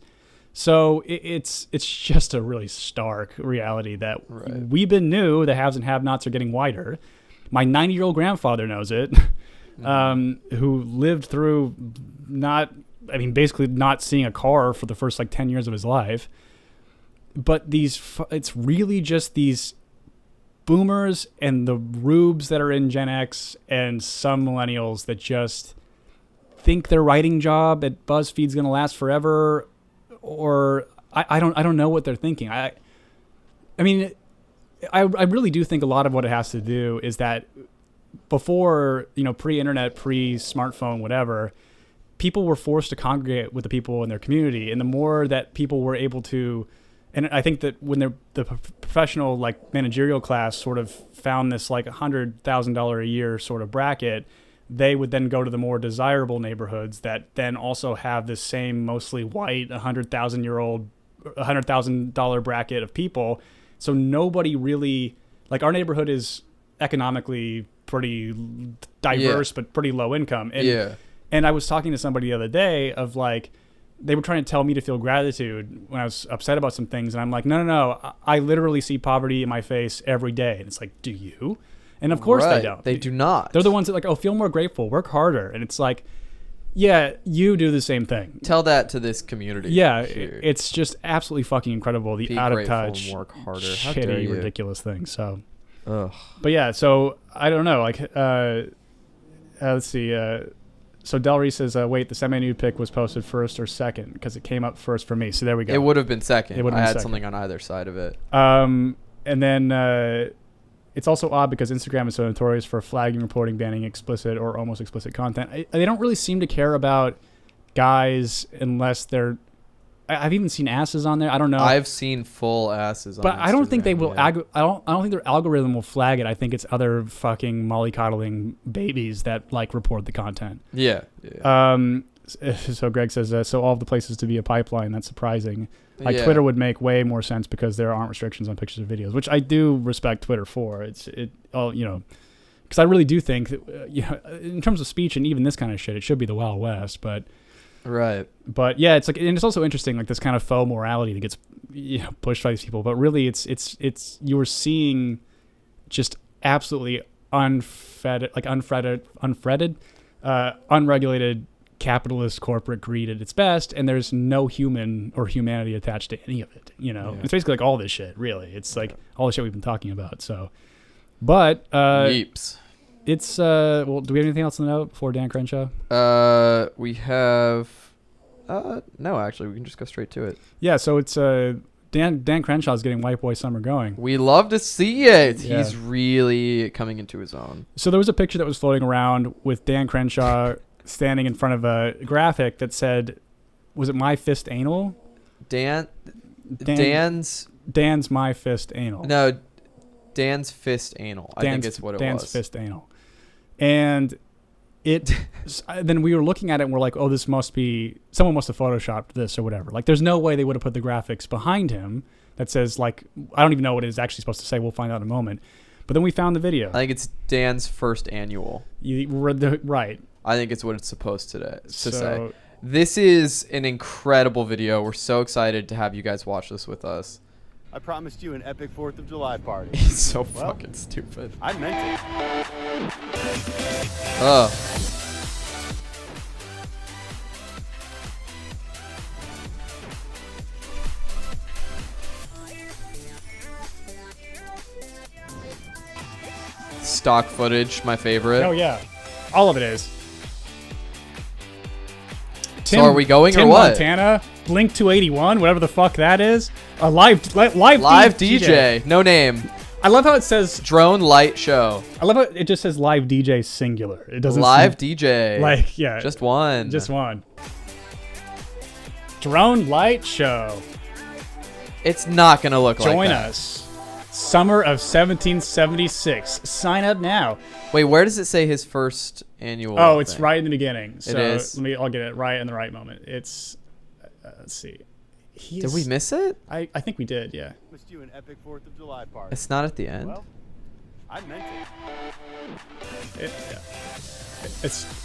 Speaker 4: So it's just a really stark reality that we've been new. The haves and have-nots are getting wider. My 90-year-old grandfather knows it, who lived through basically not seeing a car for the first like 10 years of his life. But it's really just these boomers and the rubes that are in Gen X and some millennials that just think their writing job at BuzzFeed's going to last forever. Or I don't know what they're thinking. I mean, I really do think a lot of what it has to do is that before, you know, pre-internet, pre-smartphone, whatever, people were forced to congregate with the people in their community. And the more that people were able to, and I think that when the professional, like managerial class sort of found this like $100,000 a year sort of bracket, they would then go to the more desirable neighborhoods that then also have this same mostly white $100,000 bracket of people. So nobody really, like, our neighborhood is economically pretty diverse, but pretty low income. And I was talking to somebody the other day of like, they were trying to tell me to feel gratitude when I was upset about some things. And I'm like, no. I literally see poverty in my face every day. And it's like, do you? And of course they don't.
Speaker 5: They do not.
Speaker 4: They're the ones that like, oh, feel more grateful, work harder. And it's like, yeah, you do the same thing.
Speaker 5: Tell that to this community.
Speaker 4: Yeah, it's just absolutely fucking incredible. The
Speaker 5: Be
Speaker 4: out of
Speaker 5: grateful
Speaker 4: touch,
Speaker 5: and work harder. How
Speaker 4: shitty,
Speaker 5: dare you.
Speaker 4: ridiculous thing. So,
Speaker 5: ugh.
Speaker 4: But yeah, so I don't know. Like, let's see. So Delry says, wait, the semi-nude pic was posted first or second because it came up first for me. So there we go.
Speaker 5: It would have been second. I had something on either side of it.
Speaker 4: And then it's also odd because Instagram is so notorious for flagging, reporting, banning explicit or almost explicit content. They don't really seem to care about guys unless they're... I've even seen asses on there. I don't know.
Speaker 5: I've seen full asses on
Speaker 4: But
Speaker 5: Instagram,
Speaker 4: I don't think they will... I don't think their algorithm will flag it. I think it's other fucking mollycoddling babies that like report the content.
Speaker 5: Yeah.
Speaker 4: So Greg says, so all of the places to be a pipeline, that's surprising. Like
Speaker 5: Yeah.
Speaker 4: Twitter would make way more sense because there aren't restrictions on pictures and videos, which I do respect Twitter for. Because I really do think that, in terms of speech and even this kind of shit, it should be the Wild West. But yeah, it's like, and it's also interesting, like this kind of faux morality that gets pushed by these people. But really, it's you're seeing just absolutely unregulated capitalist corporate greed at its best, and there's no human or humanity attached to any of it. It's basically like all this shit. Really, it's like all the shit we've been talking about. So, but
Speaker 5: Yeeps.
Speaker 4: It's well, do we have anything else to note before Dan Crenshaw?
Speaker 5: We have no, actually, we can just go straight to it.
Speaker 4: Yeah, so it's Dan Crenshaw's getting White Boy Summer going.
Speaker 5: We love to see it.
Speaker 4: Yeah.
Speaker 5: He's really coming into his own.
Speaker 4: So there was a picture that was floating around with Dan Crenshaw standing in front of a graphic that said, was it My Fist Anal?
Speaker 5: Dan's
Speaker 4: My Fist Anal.
Speaker 5: No, Dan's Fist Anal. I think it's what it was.
Speaker 4: Dan's Fist Anal. And then we were looking at it and we're like, oh, this must be, someone must have photoshopped this or whatever. Like, there's no way they would have put the graphics behind him that says, like, I don't even know what it is actually supposed to say. We'll find out in a moment. But then we found the video.
Speaker 5: I think it's Dan's first annual.
Speaker 4: Right.
Speaker 5: I think it's what it's supposed to say. This is an incredible video. We're so excited to have you guys watch this with us.
Speaker 3: I promised you an epic 4th of July party.
Speaker 5: He's so fucking stupid.
Speaker 3: I meant it.
Speaker 5: Ugh. Stock footage, my favorite.
Speaker 4: Oh, yeah. All of it is.
Speaker 5: So are we going
Speaker 4: Tim
Speaker 5: or what?
Speaker 4: Montana, Blink 281, whatever the fuck that is. A live
Speaker 5: DJ. No name.
Speaker 4: I love how it says
Speaker 5: Drone Light Show.
Speaker 4: I love how it just says live DJ singular. It doesn't
Speaker 5: live
Speaker 4: say,
Speaker 5: DJ.
Speaker 4: Like, yeah.
Speaker 5: Just one.
Speaker 4: Just one. Drone Light Show.
Speaker 5: It's not going to look like that.
Speaker 4: Join us. Summer of 1776. Sign up now.
Speaker 5: Wait, where does it say his first annual?
Speaker 4: Oh, it's right in the beginning. So
Speaker 5: it is.
Speaker 4: I'll get it right in the right moment. It's let's see.
Speaker 5: Did we miss it?
Speaker 4: I think we did, yeah.
Speaker 3: Promised you an epic 4th of July party.
Speaker 5: It's not at the end.
Speaker 3: Well, I meant it.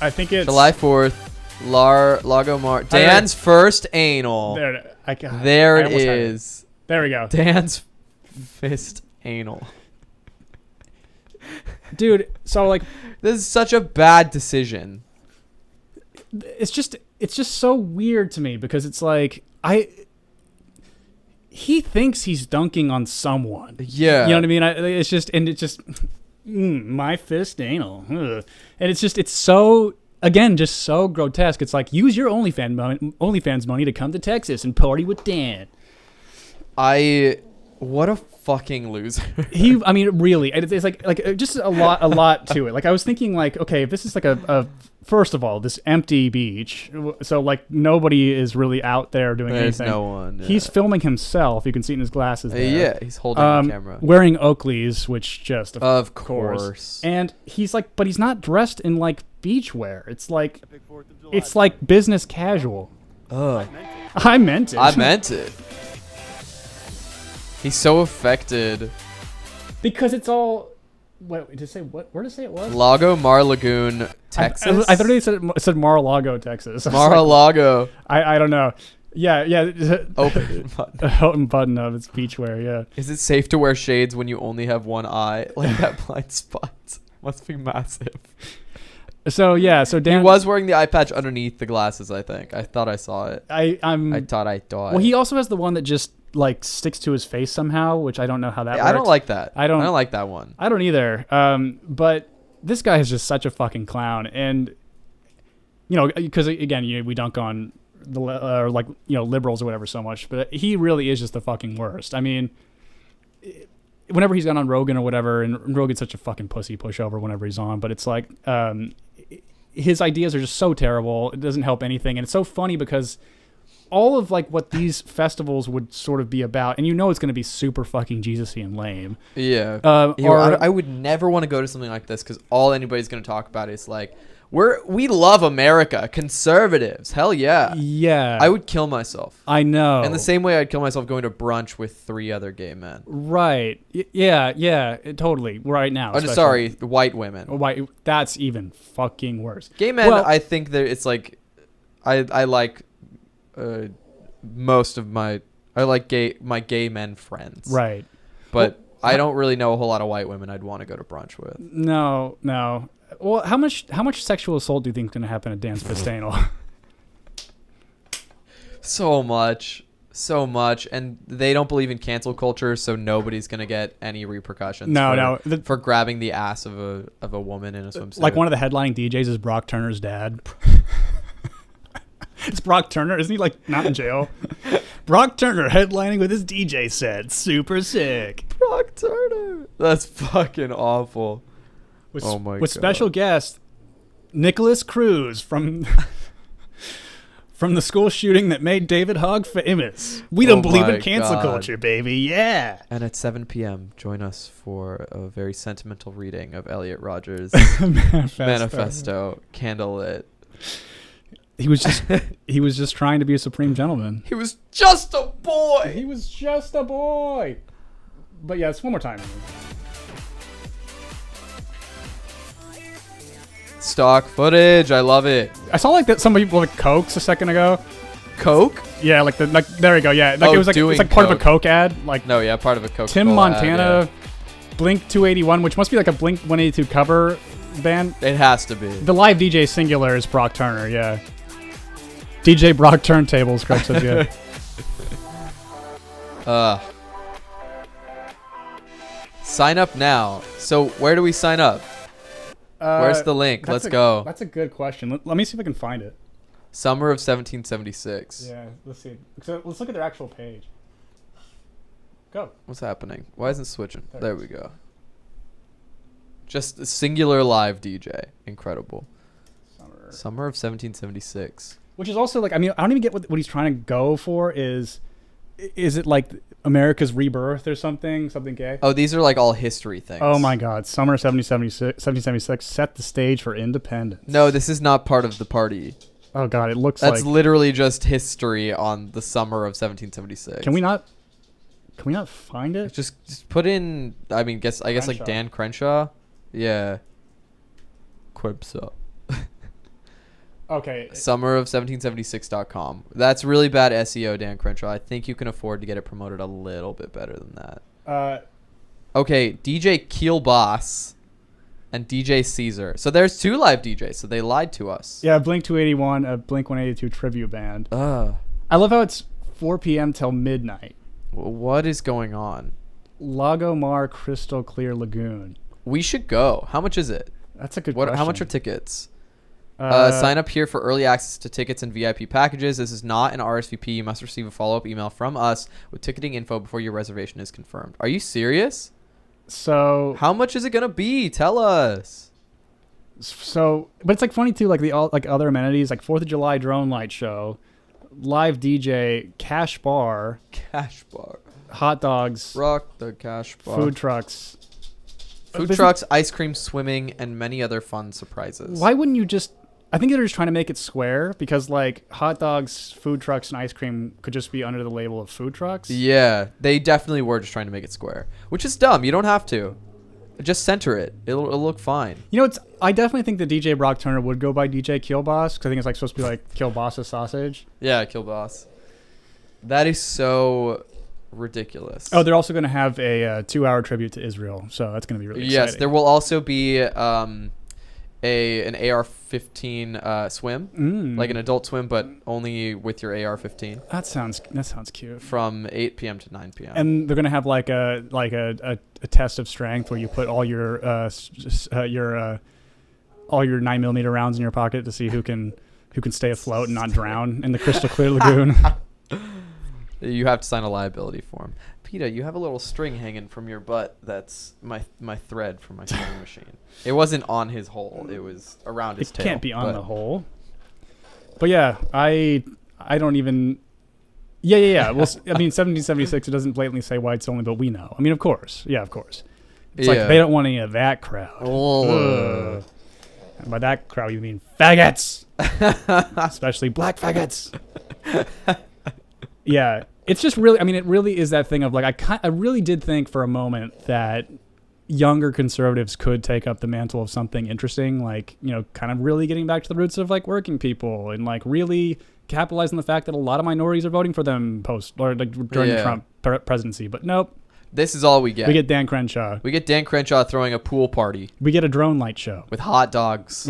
Speaker 4: I think it's
Speaker 5: July 4th. Lagomar. Dan's first anal.
Speaker 4: There
Speaker 5: it is.
Speaker 4: There we go.
Speaker 5: Dan's fist anal.
Speaker 4: Dude, so like
Speaker 5: this is such a bad decision.
Speaker 4: It's just so weird to me because it's like he thinks he's dunking on someone.
Speaker 5: Yeah.
Speaker 4: You know what I mean? It's just my fist anal. Ugh. And it's so, again, just so grotesque. It's like, use your OnlyFans money to come to Texas and party with Dan.
Speaker 5: What a fucking loser.
Speaker 4: I mean, really, it's like just a lot to it. Like, I was thinking, like, okay, if this is like a first of all, this empty beach, so like nobody is really out there doing anything.
Speaker 5: There's no one. Yeah.
Speaker 4: He's filming himself. You can see it in his glasses there.
Speaker 5: Yeah, he's holding the camera.
Speaker 4: Wearing Oakleys, which just
Speaker 5: of course.
Speaker 4: And he's like, but he's not dressed in like beach wear. It's like business casual.
Speaker 5: Ugh.
Speaker 4: I meant it.
Speaker 5: He's so affected.
Speaker 4: Because it's all. Wait, did it say what? Where did it say it was?
Speaker 5: Lago Mar Lagoon, Texas.
Speaker 4: I thought it said Mar-a-Lago, Texas.
Speaker 5: Mar-a-Lago.
Speaker 4: I don't know. Yeah.
Speaker 5: Open button.
Speaker 4: Open button of its beachwear. Yeah.
Speaker 5: Is it safe to wear shades when you only have one eye? Like that blind spot must be massive.
Speaker 4: So yeah, so Dan
Speaker 5: he was wearing the eye patch underneath the glasses. I think. I thought I saw it.
Speaker 4: I
Speaker 5: thought.
Speaker 4: Well, he also has the one that just like sticks to his face somehow, which I don't know how that works.
Speaker 5: I don't like that.
Speaker 4: I don't
Speaker 5: like that one.
Speaker 4: I don't either. But this guy is just such a fucking clown, and because again, we dunk on the liberals or whatever so much, but he really is just the fucking worst. I mean, whenever he's gone on Rogan or whatever, and Rogan's such a fucking pussy pushover whenever he's on, but it's like his ideas are just so terrible. It doesn't help anything, and it's so funny because all of like what these festivals would sort of be about, and it's going to be super fucking Jesus-y and lame.
Speaker 5: Yeah. I would never want to go to something like this because all anybody's going to talk about is like, We love America. Conservatives. Hell yeah.
Speaker 4: Yeah.
Speaker 5: I would kill myself.
Speaker 4: I know.
Speaker 5: In the same way I'd kill myself going to brunch with 3 other gay men.
Speaker 4: Right. Yeah, totally. Right now.
Speaker 5: Oh, sorry, white women.
Speaker 4: White. That's even fucking worse.
Speaker 5: Gay men, I think that it's like, I like most of my gay men friends.
Speaker 4: Right.
Speaker 5: But I don't really know a whole lot of white women I'd want to go to brunch with.
Speaker 4: No. Well, how much sexual assault do you think is going to happen at Dan Spistano?
Speaker 5: So much, and they don't believe in cancel culture, so nobody's gonna get any repercussions. For grabbing the ass of a woman in a swimsuit.
Speaker 4: Like one of the headlining DJs is Brock Turner's dad. It's Brock Turner, isn't he like not in jail? Brock Turner headlining with his DJ set, super sick.
Speaker 5: Brock Turner, that's fucking awful.
Speaker 4: With
Speaker 5: God.
Speaker 4: Special guest Nicholas Cruz from the school shooting that made David Hogg famous. We don't believe in cancel culture, baby. Yeah.
Speaker 5: And at 7 p.m., join us for a very sentimental reading of Elliot Rodgers' Manifesto, candlelit.
Speaker 4: He was just trying to be a supreme gentleman.
Speaker 5: He was just a boy.
Speaker 4: He was just a boy. But yeah, it's one more time.
Speaker 5: Stock footage, I love it.
Speaker 4: I saw like that some people like Cokes a second ago.
Speaker 5: Coke?
Speaker 4: Yeah, there we go. Yeah, like it was like it's like part of a Coke ad. Like
Speaker 5: part of a Coke.
Speaker 4: Tim Montana, ad, yeah. Blink 281, which must be like a Blink 182 cover band.
Speaker 5: It has to be.
Speaker 4: The live DJ singular is Brock Turner. Yeah. DJ Brock Turntables, Craig says, yeah.
Speaker 5: Sign up now. So where do we sign up? Where's the link? Let's go.
Speaker 4: That's a good question. Let me see if I can find it.
Speaker 5: Summer of 1776.
Speaker 4: Yeah, let's see. So let's look at their actual page. Go.
Speaker 5: What's happening? Why isn't it switching? There we go. Just a singular live DJ. Incredible. Summer of 1776.
Speaker 4: Which is also like, I mean, I don't even get what he's trying to go for. Is it like America's rebirth or something gay?
Speaker 5: Oh, these are like all history things.
Speaker 4: Oh my God. Summer 1776 set the stage for independence.
Speaker 5: No, this is not part of the party.
Speaker 4: Oh God, it looks
Speaker 5: That's literally just history on the summer of 1776.
Speaker 4: Can we not find it?
Speaker 5: Just put in, I guess like Dan Crenshaw. Yeah. Quibsa.
Speaker 4: Okay.
Speaker 5: Summer of 1776.com. That's really bad SEO, Dan Crenshaw. I think you can afford to get it promoted a little bit better than that. Okay, DJ Keelboss and DJ Caesar. So there's 2 live DJs, so they lied to us.
Speaker 4: Yeah, Blink 281, a Blink 182 tribute band. I love how it's 4 p.m. till midnight.
Speaker 5: What is going on?
Speaker 4: Lagomar Crystal Clear Lagoon.
Speaker 5: We should go. How much is it?
Speaker 4: That's a good question.
Speaker 5: How much are tickets? Sign up here for early access to tickets and VIP packages. This is not an RSVP. You must receive a follow-up email from us with ticketing info before your reservation is confirmed. Are you serious?
Speaker 4: So
Speaker 5: how much is it gonna be? Tell us.
Speaker 4: So, but it's like funny too, like like other amenities, like 4th of July drone light show, live DJ, cash bar, hot dogs,
Speaker 5: rock the cash bar,
Speaker 4: food trucks,
Speaker 5: ice cream, swimming, and many other fun surprises.
Speaker 4: Why wouldn't you just? I think they're just trying to make it square because like hot dogs, food trucks, and ice cream could just be under the label of food trucks.
Speaker 5: Yeah, they definitely were just trying to make it square, which is dumb. You don't have to. Just center it. It'll look fine.
Speaker 4: You know, I definitely think that DJ Brock Turner would go by DJ Killboss because I think it's like supposed to be like Killboss's sausage.
Speaker 5: Yeah, Killboss. That is so ridiculous.
Speaker 4: Oh, they're also going to have a 2-hour tribute to Israel, so that's going to be really exciting.
Speaker 5: Yes, there will also be an AR-15 swim, like an adult swim, but only with your AR-15.
Speaker 4: That sounds cute.
Speaker 5: From 8 p.m. to 9 p.m.
Speaker 4: And they're gonna have like a test of strength where you put all your 9mm rounds in your pocket to see who can stay afloat and not drown in the crystal clear lagoon.
Speaker 5: You have to sign a liability form. PETA, you have a little string hanging from your butt. That's my thread from my sewing machine. It wasn't on his hole. It was around his tail.
Speaker 4: It can't be on the hole. But yeah, I don't even... Yeah. Well, I mean, 1776, it doesn't blatantly say whites only, but we know. I mean, of course. Yeah, of course. It's like they don't want any of that crowd. And by that crowd, you mean faggots, especially black faggots. Yeah, it's just really. I mean, it really is that thing of like I really did think for a moment that younger conservatives could take up the mantle of something interesting, like, you know, kind of really getting back to the roots of like working people and like really capitalizing the fact that a lot of minorities are voting for them during the Trump presidency. But nope.
Speaker 5: This is all we get.
Speaker 4: We get Dan Crenshaw.
Speaker 5: We get Dan Crenshaw throwing a pool party.
Speaker 4: We get a drone light show
Speaker 5: with hot dogs.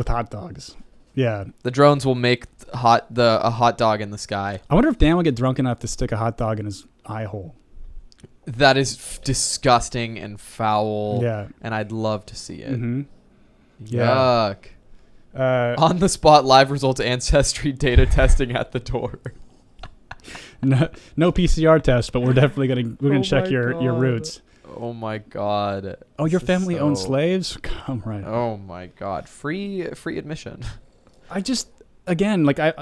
Speaker 4: Yeah.
Speaker 5: The drones will make a hot dog in the sky.
Speaker 4: I wonder if Dan will get drunk enough to stick a hot dog in his eye hole.
Speaker 5: That is disgusting and foul.
Speaker 4: Yeah.
Speaker 5: And I'd love to see it.
Speaker 4: Mm-hmm. Yeah.
Speaker 5: Yuck. On the spot, live results ancestry data testing at the door.
Speaker 4: No PCR test, but we're definitely gonna check your roots.
Speaker 5: Oh my god.
Speaker 4: Oh, your family owned slaves? Come right.
Speaker 5: Oh my god. Free admission.
Speaker 4: I just again like I'm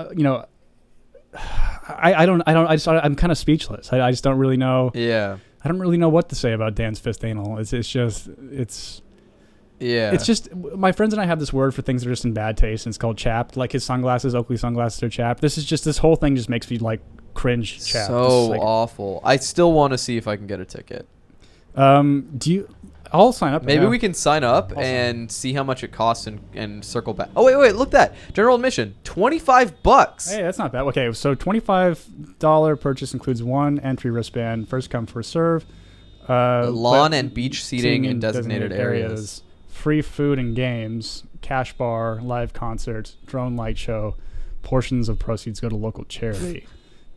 Speaker 4: kind of speechless. I just don't really know.
Speaker 5: Yeah.
Speaker 4: I don't really know what to say about Dan's fist anal. It's just my friends and I have this word for things that are just in bad taste, and it's called chapped. Like his sunglasses, Oakley sunglasses are chapped. This whole thing just makes me like cringe chapped.
Speaker 5: So like, awful. I still want to see if I can get a ticket.
Speaker 4: I'll sign up.
Speaker 5: Maybe we can sign up and see how much it costs and circle back. Oh wait, look that general admission, $25.
Speaker 4: Hey, that's not bad. Okay, so $25 purchase includes one entry wristband, first come first serve,
Speaker 5: lawn and beach seating in designated areas,
Speaker 4: free food and games, cash bar, live concerts, drone light show, portions of proceeds go to local charity.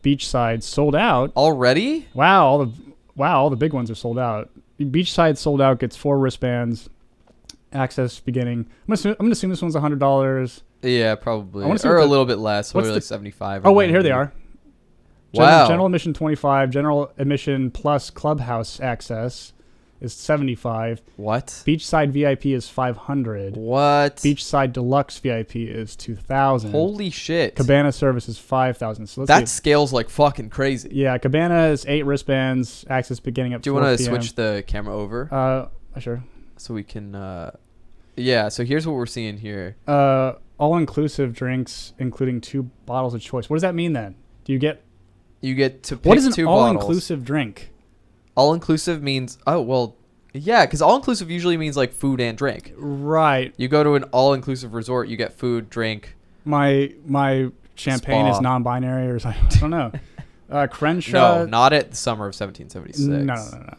Speaker 4: Beachside sold out
Speaker 5: already.
Speaker 4: Wow, all the big ones are sold out. Beachside sold out, gets 4 wristbands, access beginning. I'm gonna assume this one's $100.
Speaker 5: Yeah, probably, or a little bit less. Probably like 75.
Speaker 4: Oh wait, here they are.
Speaker 5: Wow.
Speaker 4: General admission 25. General admission plus clubhouse access is 75.
Speaker 5: What?
Speaker 4: Beachside VIP is 500.
Speaker 5: What?
Speaker 4: Beachside Deluxe VIP is 2,000.
Speaker 5: Holy shit.
Speaker 4: Cabana service is 5,000. So
Speaker 5: that scales like fucking crazy.
Speaker 4: Yeah, Cabana is 8 wristbands. Access beginning at 4
Speaker 5: Do you want to switch the camera over?
Speaker 4: Sure.
Speaker 5: So we can. Yeah. So here's what we're seeing here.
Speaker 4: All inclusive drinks, including 2 bottles of choice. What does that mean then? Do you get?
Speaker 5: You get to pick
Speaker 4: what is an
Speaker 5: 2
Speaker 4: all
Speaker 5: bottles.
Speaker 4: Inclusive drink?
Speaker 5: All inclusive means yeah, because all inclusive usually means like food and drink.
Speaker 4: Right.
Speaker 5: You go to an all inclusive resort, you get food, drink.
Speaker 4: My champagne is non-binary or something. I don't know. Crenshaw.
Speaker 5: No, not at the summer of 1776.
Speaker 4: No.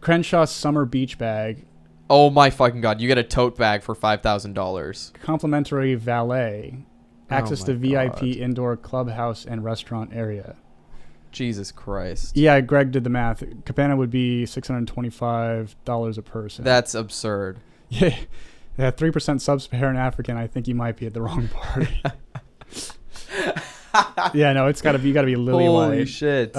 Speaker 4: Crenshaw summer beach bag.
Speaker 5: Oh my fucking god! You get a tote bag for $5,000.
Speaker 4: Complimentary valet. Access to VIP
Speaker 5: God.
Speaker 4: indoor clubhouse and restaurant area.
Speaker 5: Jesus Christ.
Speaker 4: Yeah, Greg did the math. Cabana would be $625 a person.
Speaker 5: That's absurd.
Speaker 4: Yeah, 3% sub-Saharan African. I think you might be at the wrong party. Yeah, no, you got to be lily white.
Speaker 5: Holy shit.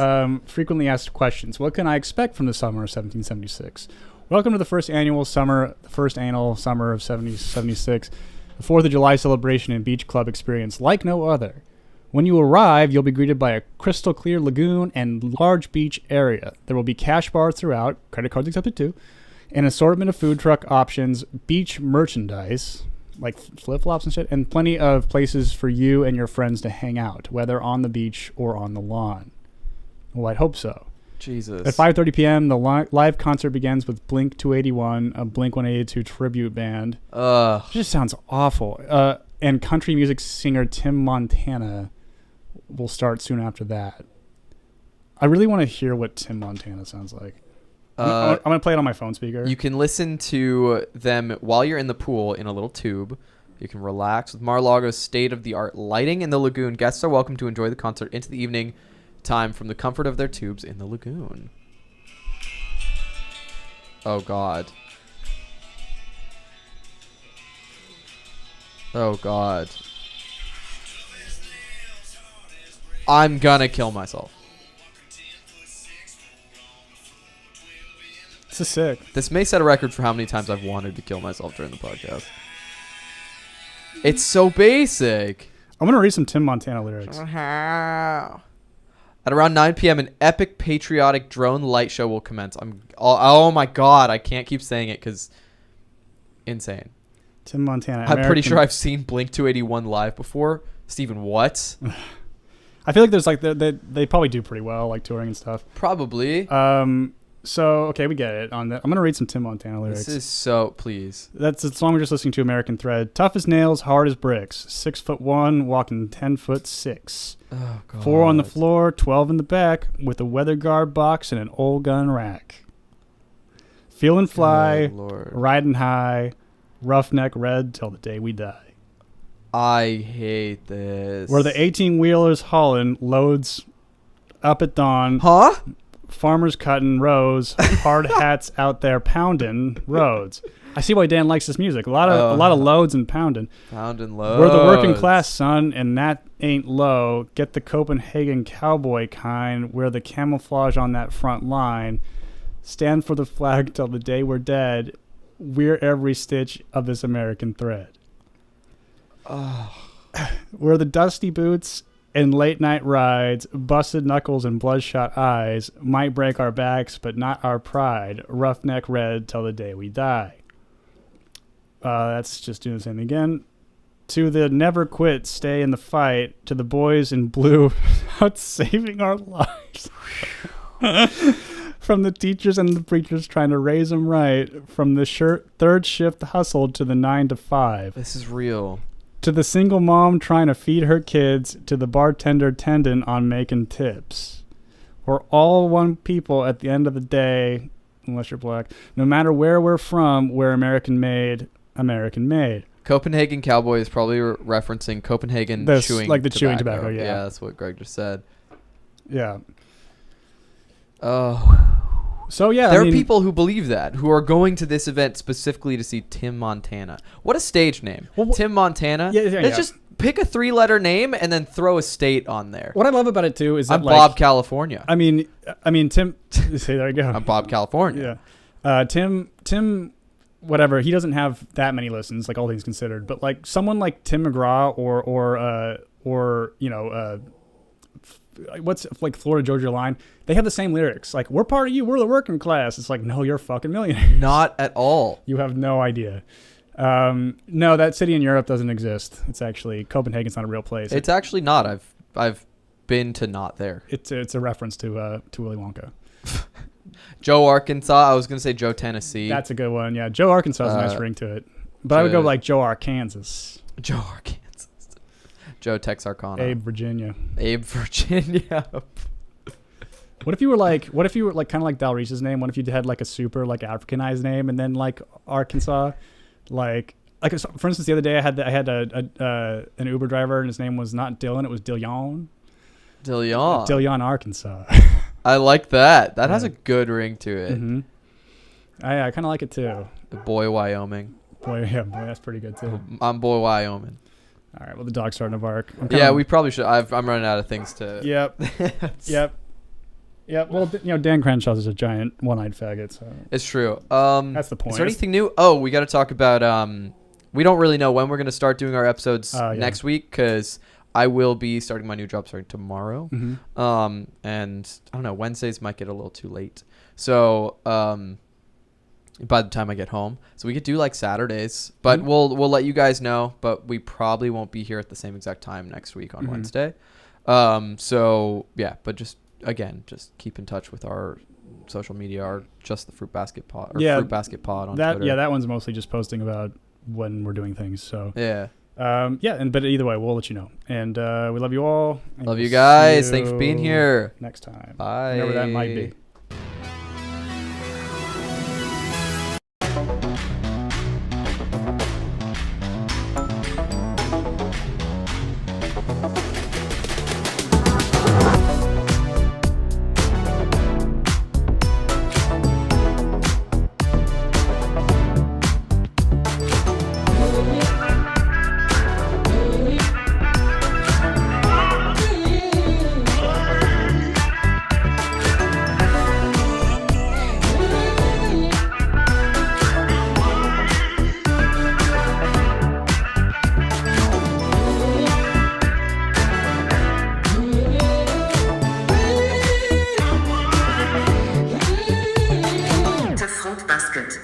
Speaker 4: Frequently asked questions. What can I expect from the summer of 1776? Welcome to the first annual summer of 1776. The 4th of July celebration and beach club experience like no other. When you arrive, you'll be greeted by a crystal clear lagoon and large beach area. There will be cash bars throughout, credit cards accepted too, an assortment of food truck options, beach merchandise, like flip-flops and shit, and plenty of places for you and your friends to hang out, whether on the beach or on the lawn. Well, I'd hope so.
Speaker 5: Jesus.
Speaker 4: At 5:30 p.m., the live concert begins with Blink 281, a Blink 182 tribute band. It just sounds awful. And country music singer Tim Montana will start soon after that. I really want to hear what Tim Montana sounds like. I'm going to play it on my phone speaker.
Speaker 5: You can listen to them while you're in the pool in a little tube. You can relax with Mar-a-Lago's state-of-the-art lighting in the lagoon. Guests are welcome to enjoy the concert into the evening time from the comfort of their tubes in the lagoon. Oh, God. Oh, God. I'm gonna kill myself.
Speaker 4: This is sick.
Speaker 5: This may set a record for how many times I've wanted to kill myself during the podcast. It's so basic.
Speaker 4: I'm going to read some Tim Montana lyrics.
Speaker 5: At around 9 p.m., an epic patriotic drone light show will commence. Oh my God, I can't keep saying it because insane.
Speaker 4: Tim Montana.
Speaker 5: I'm pretty sure I've seen Blink 281 live before. Steven, what?
Speaker 4: I feel like there's like they probably do pretty well, like touring and stuff.
Speaker 5: Probably.
Speaker 4: So okay, we get it. I'm gonna read some Tim Montana lyrics.
Speaker 5: This is so please.
Speaker 4: That's the song we're just listening to. American Thread. Tough as nails, hard as bricks. 6'1", walking 10'6".
Speaker 5: Oh God.
Speaker 4: 4 on the floor, 12 in the back, with a weather guard box and an old gun rack. Feeling fly, riding high, roughneck red till the day we die.
Speaker 5: I hate this.
Speaker 4: Where the 18-wheelers hauling loads up at dawn.
Speaker 5: Huh?
Speaker 4: Farmers cutting rows, hard hats out there pounding roads. I see why Dan likes this music. A lot of loads and pounding.
Speaker 5: Pounding loads.
Speaker 4: We're the working class, son, and that ain't low. Get the Copenhagen cowboy kind. Wear the camouflage on that front line. Stand for the flag till the day we're dead. We're every stitch of this American thread. We're the dusty boots and late night rides, busted knuckles and bloodshot eyes, might break our backs, but not our pride. Roughneck red till the day we die. That's just doing the same again. To the never quit, stay in the fight. To the boys in blue, out saving our lives. From the teachers and the preachers trying to raise them right. From the third shift hustle to the 9 to 5.
Speaker 5: This is real.
Speaker 4: To the single mom trying to feed her kids, to the bartender tending on making tips. We're all one people at the end of the day, unless you're black. No matter where we're from, we're American made, American made.
Speaker 5: Copenhagen cowboy is probably referencing Copenhagen chewing
Speaker 4: like the
Speaker 5: tobacco.
Speaker 4: chewing tobacco, yeah.
Speaker 5: Yeah, that's what Greg just said.
Speaker 4: Yeah.
Speaker 5: Oh.
Speaker 4: So yeah,
Speaker 5: there are people who believe that, who are going to this event specifically to see Tim Montana. What a stage name. Well, Tim Montana. Let's just pick a 3-letter name and then throw a state on there.
Speaker 4: What I love about it too is that
Speaker 5: I'm Bob California.
Speaker 4: I mean Tim there you go.
Speaker 5: I'm Bob California.
Speaker 4: Yeah. Tim whatever, he doesn't have that many listens, like all things considered, but like someone like Tim McGraw or you know, what's like Florida Georgia Line, they have the same lyrics, like we're part of you, we're the working class. It's like, no, you're a fucking millionaire.
Speaker 5: Not at all.
Speaker 4: You have no idea. No, that city in Europe doesn't exist. It's actually, Copenhagen's not a real place.
Speaker 5: It's actually not. I've been to not there.
Speaker 4: It's a reference to Willy Wonka.
Speaker 5: Joe, Arkansas. I was gonna say Joe, Tennessee.
Speaker 4: That's a good one. Yeah, Joe, Arkansas has a nice ring to it, but I would go like Joe, Arkansas.
Speaker 5: Joe, Arkansas. Joe, Texarkana.
Speaker 4: Abe, Virginia. What if you were like kind of like Dal Reese's name? What if you had like a super like Africanized name and then like Arkansas, like for instance, the other day I had an Uber driver and his name was not Dylan, it was Dillon. Dillon, Arkansas.
Speaker 5: I like that. That has a good ring to it.
Speaker 4: Mm-hmm. I kind of like it too.
Speaker 5: Boy, Wyoming.
Speaker 4: Boy, that's pretty good too.
Speaker 5: I'm Boy, Wyoming.
Speaker 4: All right, well, the dog's starting to bark.
Speaker 5: Yeah, we probably should. I'm running out of things to...
Speaker 4: Yep. Well, you know, Dan Crenshaw's is a giant one-eyed faggot, so...
Speaker 5: It's true.
Speaker 4: That's the point.
Speaker 5: Is there anything new? Oh, we got to talk about... we don't really know when we're going to start doing our episodes next week, because I will be starting my new job starting tomorrow.
Speaker 4: Mm-hmm.
Speaker 5: And, I don't know, Wednesdays might get a little too late. So... by the time I get home, so we could do like Saturdays, but we'll let you guys know, but we probably won't be here at the same exact time next week on Wednesday. So yeah, but just keep in touch with our social media, or just the Fruit Basket Pod, or Fruit Basket Pod on Twitter.
Speaker 4: Yeah, that one's mostly just posting about when we're doing things. So
Speaker 5: yeah.
Speaker 4: But either way, we'll let you know. And we love you all.
Speaker 5: Love you guys. Thanks for being here.
Speaker 4: Next time.
Speaker 5: Bye.
Speaker 4: Whenever that might be.
Speaker 2: Fruit Basket.